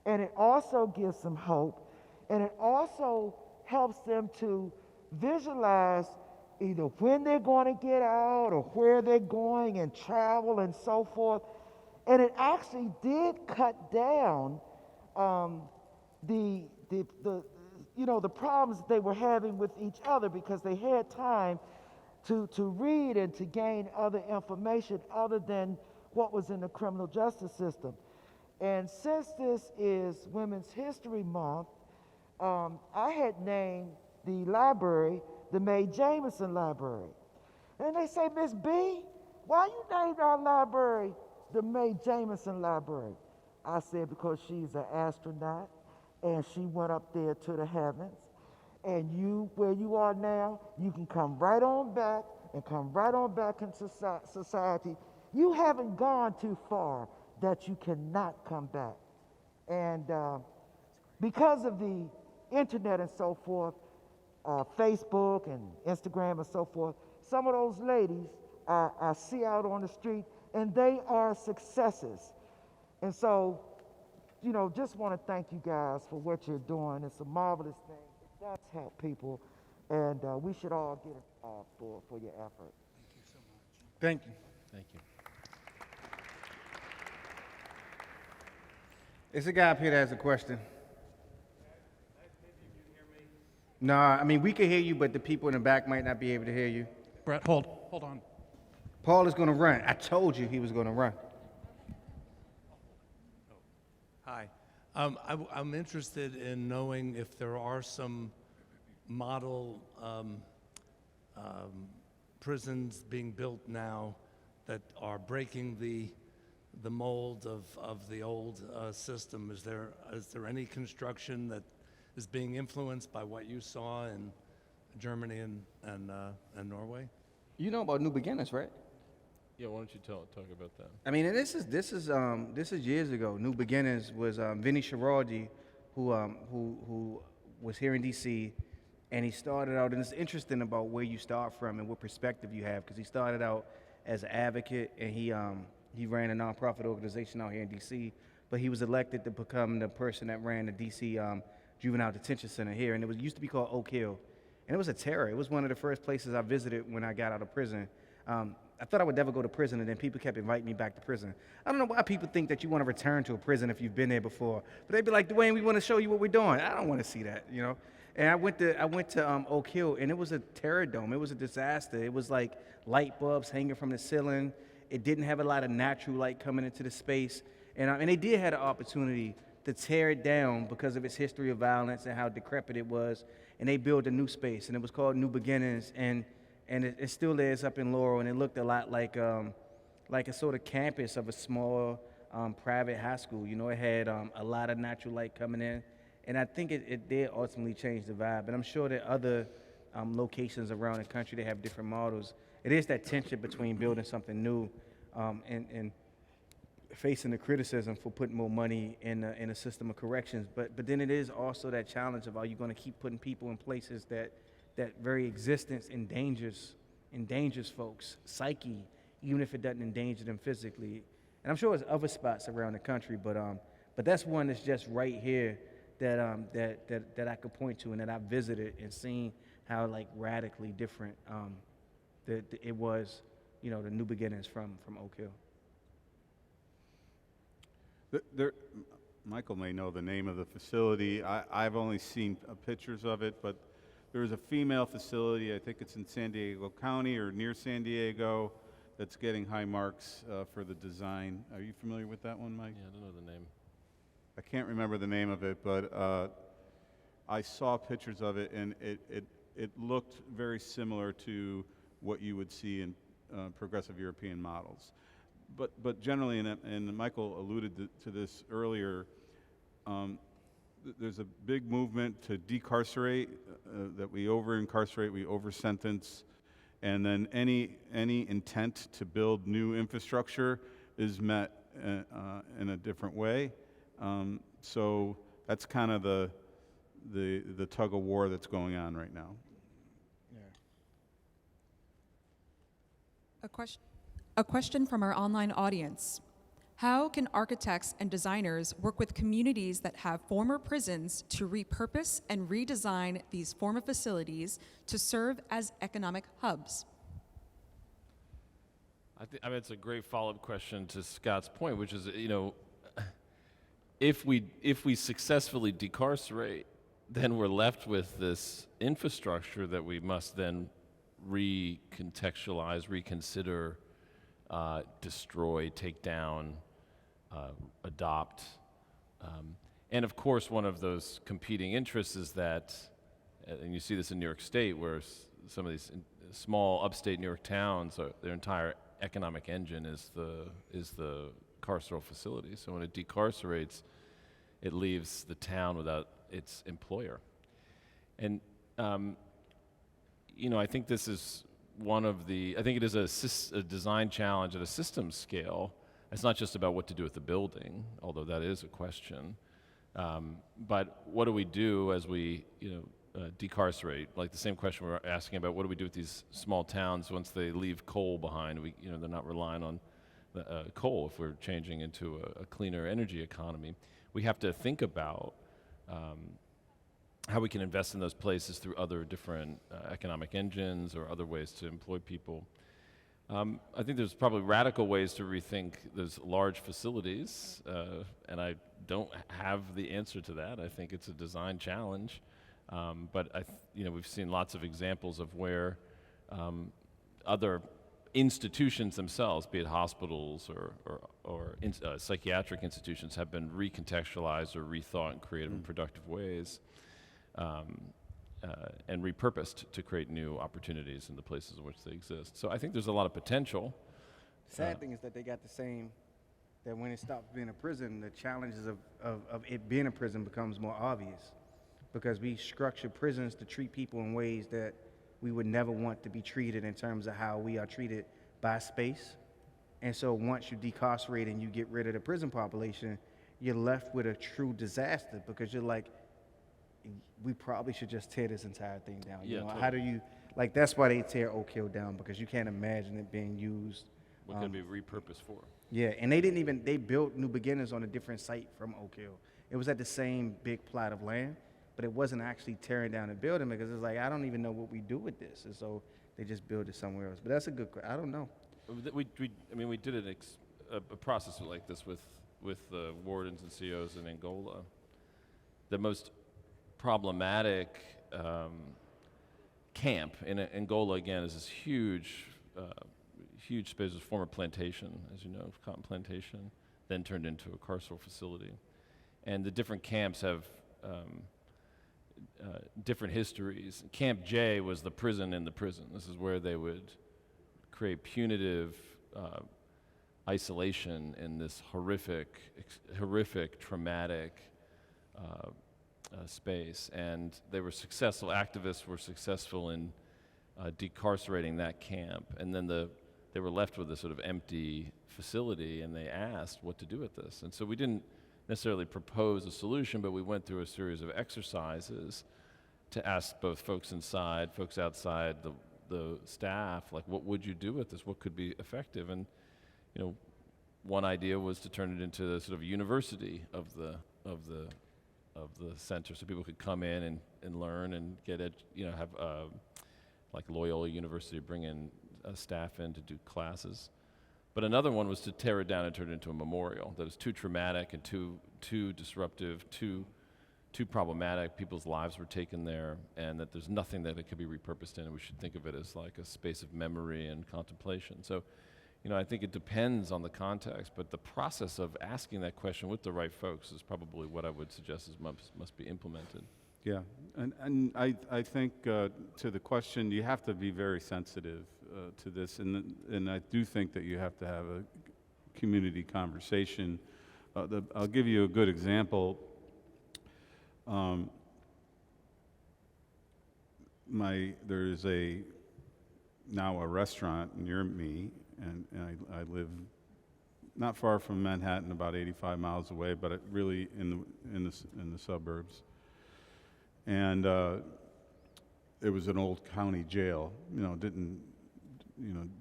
and it also gives them hope, and it also helps them to visualize either when they're going to get out or where they're going and travel and so forth. And it actually did cut down the problems that they were having with each other because they had time to read and to gain other information other than what was in the criminal justice system. And since this is Women's History Month, I had named the library the Mae Jameson Library. And they say, Miss B, why you named our library the Mae Jameson Library? I said, because she's an astronaut and she went up there to the heavens. And you, where you are now, you can come right on back and come right on back into society. You haven't gone too far that you cannot come back. And because of the internet and so forth, Facebook and Instagram and so forth, some of those ladies I see out on the street, and they are successes. And so, just want to thank you guys for what you're doing. It's a marvelous thing. It does help people, and we should all get it for your effort. Thank you so much. Thank you. Thank you. It's a guy up here that has a question. No, I mean, we can hear you, but the people in the back might not be able to hear you. Brett, hold on. Paul is going to run. I told you he was going to run. Hi. I'm interested in knowing if there are some model prisons being built now that are breaking the mold of the old system. Is there any construction that is being influenced by what you saw in Germany and Norway? You know about New Beginnings, right? Yeah, why don't you talk about that? I mean, and this is years ago. New Beginnings was Vinny Schiraldi, who was here in D.C., and he started out, and it's interesting about where you start from and what perspective you have, because he started out as an advocate, and he ran a nonprofit organization out here in D.C., but he was elected to become the person that ran the D.C. Juvenile Detention Center here, and it used to be called Oak Hill, and it was a terror. It was one of the first places I visited when I got out of prison. I thought I would never go to prison, and then people kept inviting me back to prison. I don't know why people think that you want to return to a prison if you've been there before, but they'd be like, Dwayne, we want to show you what we're doing. I don't want to see that, And I went to Oak Hill, and it was a terror dome. It was a disaster. It was like light bulbs hanging from the ceiling. It didn't have a lot of natural light coming into the space, and they did have an opportunity to tear it down because of its history of violence and how decrepit it was, and they built a new space, and it was called New Beginnings, and it still is up in Laurel, and it looked a lot like a sort of campus of a small private high school. It had a lot of natural light coming in, And I think it did ultimately change the vibe. And I'm sure that other locations around the country, they have different models. It is that tension between building something new and facing the criticism for putting more money in a system of corrections. But then it is also that challenge of, are you going to keep putting people in places that very existence endangers folks' psyche, even if it doesn't endanger them physically. And I'm sure there's other spots around the country, but that's one that's just right here that I could point to and that I visited and seen how like radically different it was, the new beginnings from Oak Hill. Michael may know the name of the facility. I've only seen pictures of it, but there's a female facility, I think it's in San Diego County or near San Diego, that's getting high marks for the design. Are you familiar with that one, Mike? Yeah, I don't know the name. I can't remember the name of it, but I saw pictures of it, and it looked very similar to what you would see in progressive European models. But generally, and Michael alluded to this earlier, there's a big movement to decarcerate, that we over-incarcerate, we over-sentence, and then any intent to build new infrastructure is met in a different way. So that's kind of the tug of war that's going on right now. A question from our online audience. How can architects and designers work with communities that have former prisons to repurpose and redesign these former facilities to serve as economic hubs? I mean, it's a great follow-up question to Scott's point, which is, if we successfully decarcerate, then we're left with this infrastructure that we must then recontextualize, reconsider, destroy, take down, adopt. And of course, one of those competing interests is that, and you see this in New York State, where some of these small upstate New York towns, their entire economic engine is the carceral facility. So when it decarcerates, it leaves the town without its employer. And I think this is I think it is a design challenge at a systems scale. It's not just about what to do with the building, although that is a question. But what do we do as we, decarcerate? Like the same question we're asking about, what do we do with these small towns once they leave coal behind? They're not relying on coal if we're changing into a cleaner energy economy. We have to think about how we can invest in those places through other different economic engines or other ways to employ people. I think there's probably radical ways to rethink those large facilities, and I don't have the answer to that. I think it's a design challenge, but we've seen lots of examples of where other institutions themselves, be it hospitals or psychiatric institutions, have been recontextualized or rethought in creative and productive ways. And repurposed to create new opportunities in the places in which they exist. So I think there's a lot of potential. Sad thing is that they got that when it stops being a prison, the challenges of it being a prison becomes more obvious, because we structure prisons to treat people in ways that we would never want to be treated in terms of how we are treated by space. And so once you decarcerate and you get rid of the prison population, you're left with a true disaster, because you're like, we probably should just tear this entire thing down. Totally. How do you, that's why they tear Oak Hill down, because you can't imagine it being used. What could it be repurposed for? Yeah, and they built New Beginnings on a different site from Oak Hill. It was at the same big plot of land, but it wasn't actually tearing down the building, because it's like, I don't even know what we do with this. And so they just built it somewhere else. But that's a good question. I don't know. We did a process like this with the wardens and COs in Angola. The most problematic camp in Angola, again, is this huge space of former plantation, as you know, cotton plantation, then turned into a carceral facility. And the different camps have different histories. Camp J was the prison in the prison. This is where they would create punitive isolation in this horrific, traumatic space. And they were successful, activists were successful in decarcerating that camp. And then they were left with a sort of empty facility, and they asked what to do with this. And so we didn't necessarily propose a solution, but we went through a series of exercises to ask both folks inside, folks outside, the staff, like, what would you do with this? What could be effective? And, you know, one idea was to turn it into a sort of university of the center, so people could come in and learn and get have like Loyola University bring in staff in to do classes. But another one was to tear it down and turn it into a memorial that is too traumatic and too disruptive, too problematic. People's lives were taken there, and that there's nothing that it could be repurposed in, and we should think of it as like a space of memory and contemplation. So, you know, I think it depends on the context, but the process of asking that question with the right folks is probably what I would suggest must be implemented. Yeah, and I think to the question, you have to be very sensitive to this, and I do think that you have to have a community conversation. I'll give you a good example. There's now a restaurant near me, and I live not far from Manhattan, about 85 miles away, but really in the suburbs. And it was an old county jail.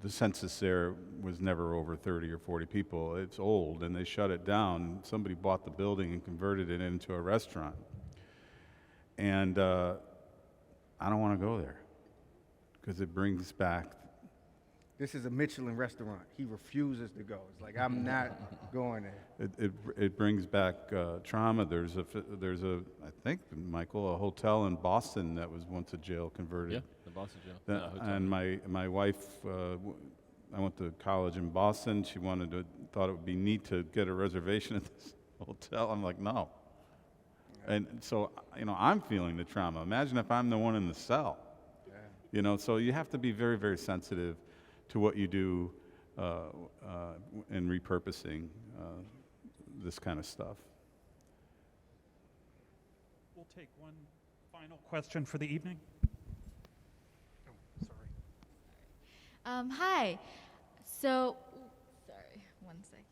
The census there was never over 30 or 40 people. It's old, and they shut it down. Somebody bought the building and converted it into a restaurant. And I don't want to go there because it brings back. This is a Michelin restaurant. He refuses to go. It's like, I'm not going there. It brings back trauma. There's a I think, Michael, a hotel in Boston that was once a jail converted. Yeah, the Boston jail. And my wife, I went to college in Boston. She thought it would be neat to get a reservation at this hotel. I'm like, no. And so, I'm feeling the trauma. Imagine if I'm the one in the cell. Yeah. So you have to be very, very sensitive to what you do in repurposing this kind of stuff. We'll take one final question for the evening. Oh, sorry. Hi. So, sorry, one second.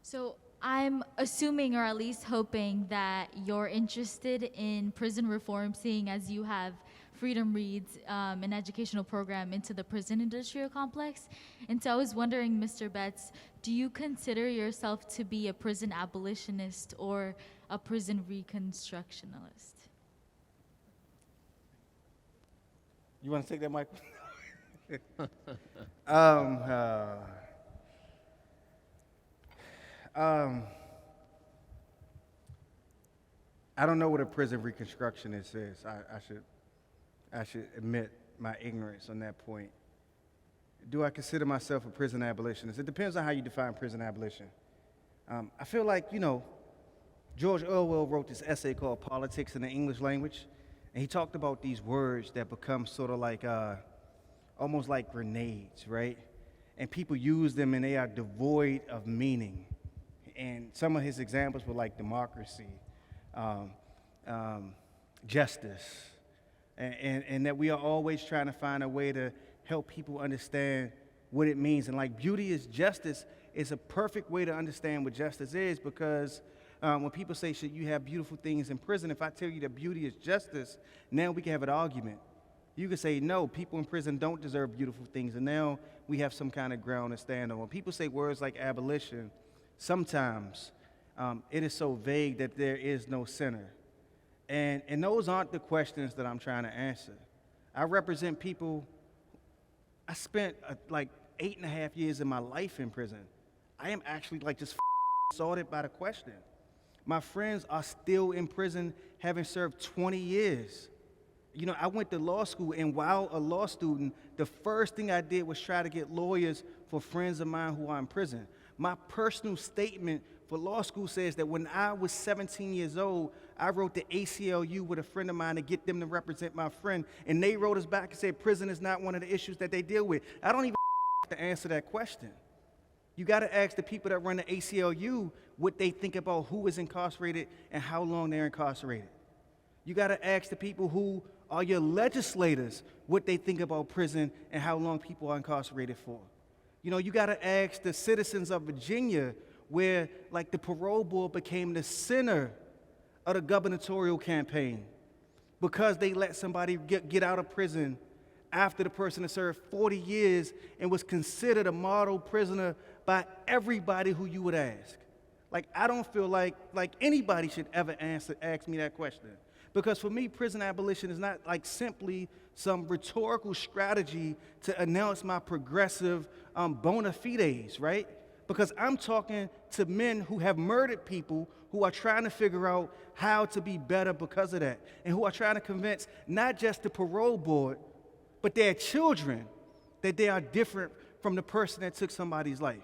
So I'm assuming, or at least hoping, that you're interested in prison reform, seeing as you have Freedom Reads, an educational program into the prison industrial complex. And so I was wondering, Mr. Betts, do you consider yourself to be a prison abolitionist or a prison reconstructionalist? You want to take that, Michael? I don't know what a prison reconstructionist is. I should admit my ignorance on that point. Do I consider myself a prison abolitionist? It depends on how you define prison abolition. I feel like, George Orwell wrote this essay called Politics in the English Language, and he talked about these words that become sort of like, almost like grenades, right? And people use them and they are devoid of meaning. And some of his examples were like democracy, justice, and that we are always trying to find a way to help people understand what it means. And like beauty is justice is a perfect way to understand what justice is, because when people say, should you have beautiful things in prison, if I tell you that beauty is justice, now we can have an argument. You can say, no, people in prison don't deserve beautiful things, and now we have some kind of ground to stand on. When people say words like abolition, sometimes it is so vague that there is no center. And those aren't the questions that I'm trying to answer. I represent people. I spent like 8.5 years of my life in prison. I am actually like just assaulted by the question. My friends are still in prison, having served 20 years. I went to law school, and while a law student, the first thing I did was try to get lawyers for friends of mine who are in prison. My personal statement for law school says that when I was 17 years old, I wrote the ACLU with a friend of mine to get them to represent my friend, and they wrote us back and said prison is not one of the issues that they deal with. I don't even have to answer that question. You got to ask the people that run the ACLU what they think about who is incarcerated and how long they're incarcerated. You got to ask the people who are your legislators what they think about prison and how long people are incarcerated for. You know, you got to ask the citizens of Virginia where, like, the parole board became the center of the gubernatorial campaign because they let somebody get out of prison after the person had served 40 years and was considered a model prisoner by everybody who you would ask. Like, I don't feel like anybody should ever ask me that question. Because for me, prison abolition is not like simply some rhetorical strategy to announce my progressive bona fides, right? Because I'm talking to men who have murdered people who are trying to figure out how to be better because of that, and who are trying to convince not just the parole board, but their children that they are different from the person that took somebody's life.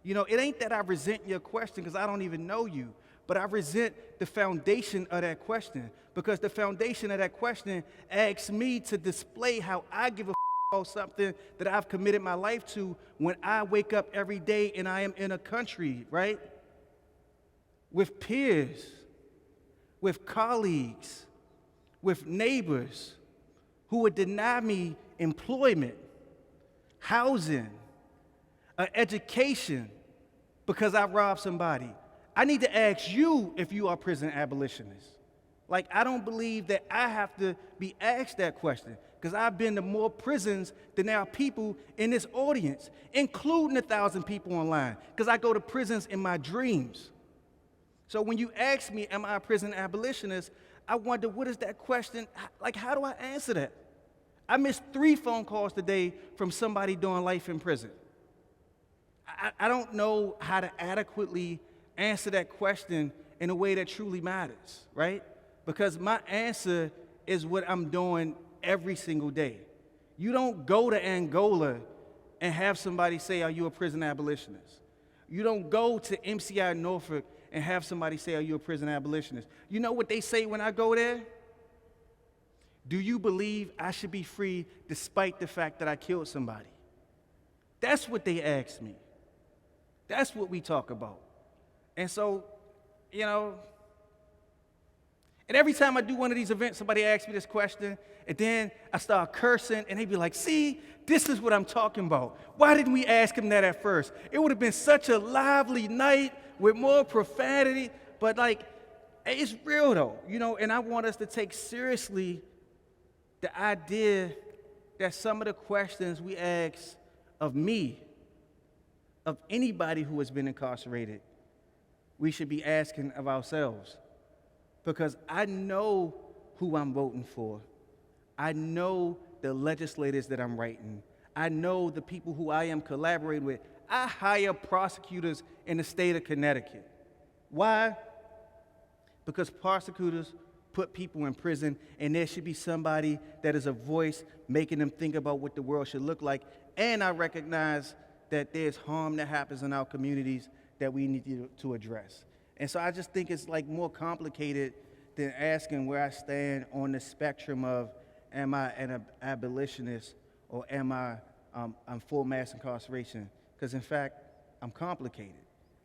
You know, it ain't that I resent your question because I don't even know you, but I resent the foundation of that question, because the foundation of that question asks me to display how I give a about something that I've committed my life to when I wake up every day and I am in a country, right? With peers, with colleagues, with neighbors who would deny me employment, housing, education because I robbed somebody. I need to ask you if you are prison abolitionists. Like, I don't believe that I have to be asked that question, because I've been to more prisons than there are people in this audience, including 1,000 people online, because I go to prisons in my dreams. So when you ask me, am I a prison abolitionist, I wonder, what is that question? Like, how do I answer that? I missed 3 phone calls today from somebody doing life in prison. I don't know how to adequately answer that question in a way that truly matters, right? Because my answer is what I'm doing every single day. You don't go to Angola and have somebody say, are you a prison abolitionist? You don't go to MCI Norfolk and have somebody say, are you a prison abolitionist? You know what they say when I go there? Do you believe I should be free despite the fact that I killed somebody? That's what they ask me. That's what we talk about. And so, you know, and every time I do one of these events, somebody asks me this question, and then I start cursing, and they be like, see, this is what I'm talking about. Why didn't we ask him that at first? It would have been such a lively night with more profanity, but like, it's real though, you know, and I want us to take seriously the idea that some of the questions we ask of me, of anybody who has been incarcerated, we should be asking of ourselves. Because I know who I'm voting for. I know the legislators that I'm writing. I know the people who I am collaborating with. I hire prosecutors in the state of Connecticut. Why? Because prosecutors put people in prison, and there should be somebody that is a voice making them think about what the world should look like. And I recognize that there's harm that happens in our communities that we need to address. And so I just think it's like more complicated than asking where I stand on the spectrum of, am I an abolitionist or am I I'm full mass incarceration? Because in fact, I'm complicated.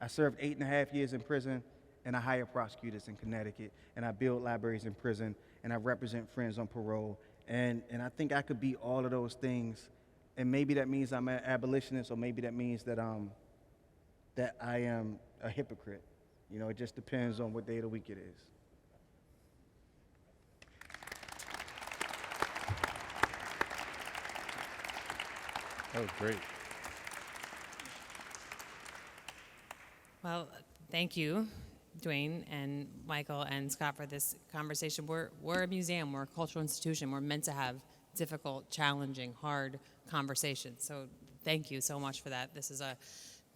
I served 8.5 years in prison, and I hire prosecutors in Connecticut, and I build libraries in prison, and I represent friends on parole. And I think I could be all of those things. And maybe that means I'm an abolitionist, or maybe that means that that I am a hypocrite. You know, it just depends on what day of the week it is. That was great. Well, thank you, Dwayne and Michael and Scott, for this conversation. We're a museum, we're a cultural institution. We're meant to have difficult, challenging, hard conversations. So thank you so much for that. This has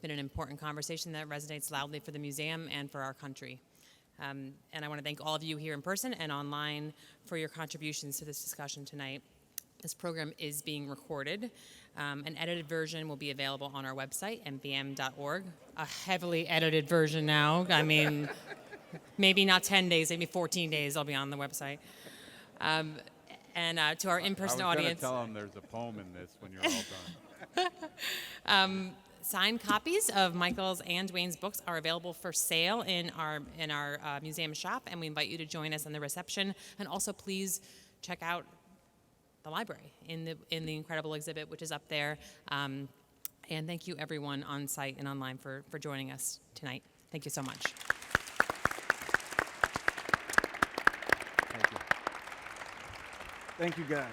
been an important conversation that resonates loudly for the museum and for our country. And I want to thank all of you here in person and online for your contributions to this discussion tonight. This program is being recorded. An edited version will be available on our website, mbm.org. A heavily edited version now. I mean, maybe not 10 days, maybe 14 days I'll be on the website. And to our in-person audience. I was going to tell them there's a poem in this when you're all done. Signed copies of Michael's and Dwayne's books are available for sale in our museum shop, and we invite you to join us in the reception. And also, please check out the library in the incredible exhibit, which is up there. And thank you, everyone on site and online, for joining us tonight. Thank you so much. Thank you. Thank you, guys.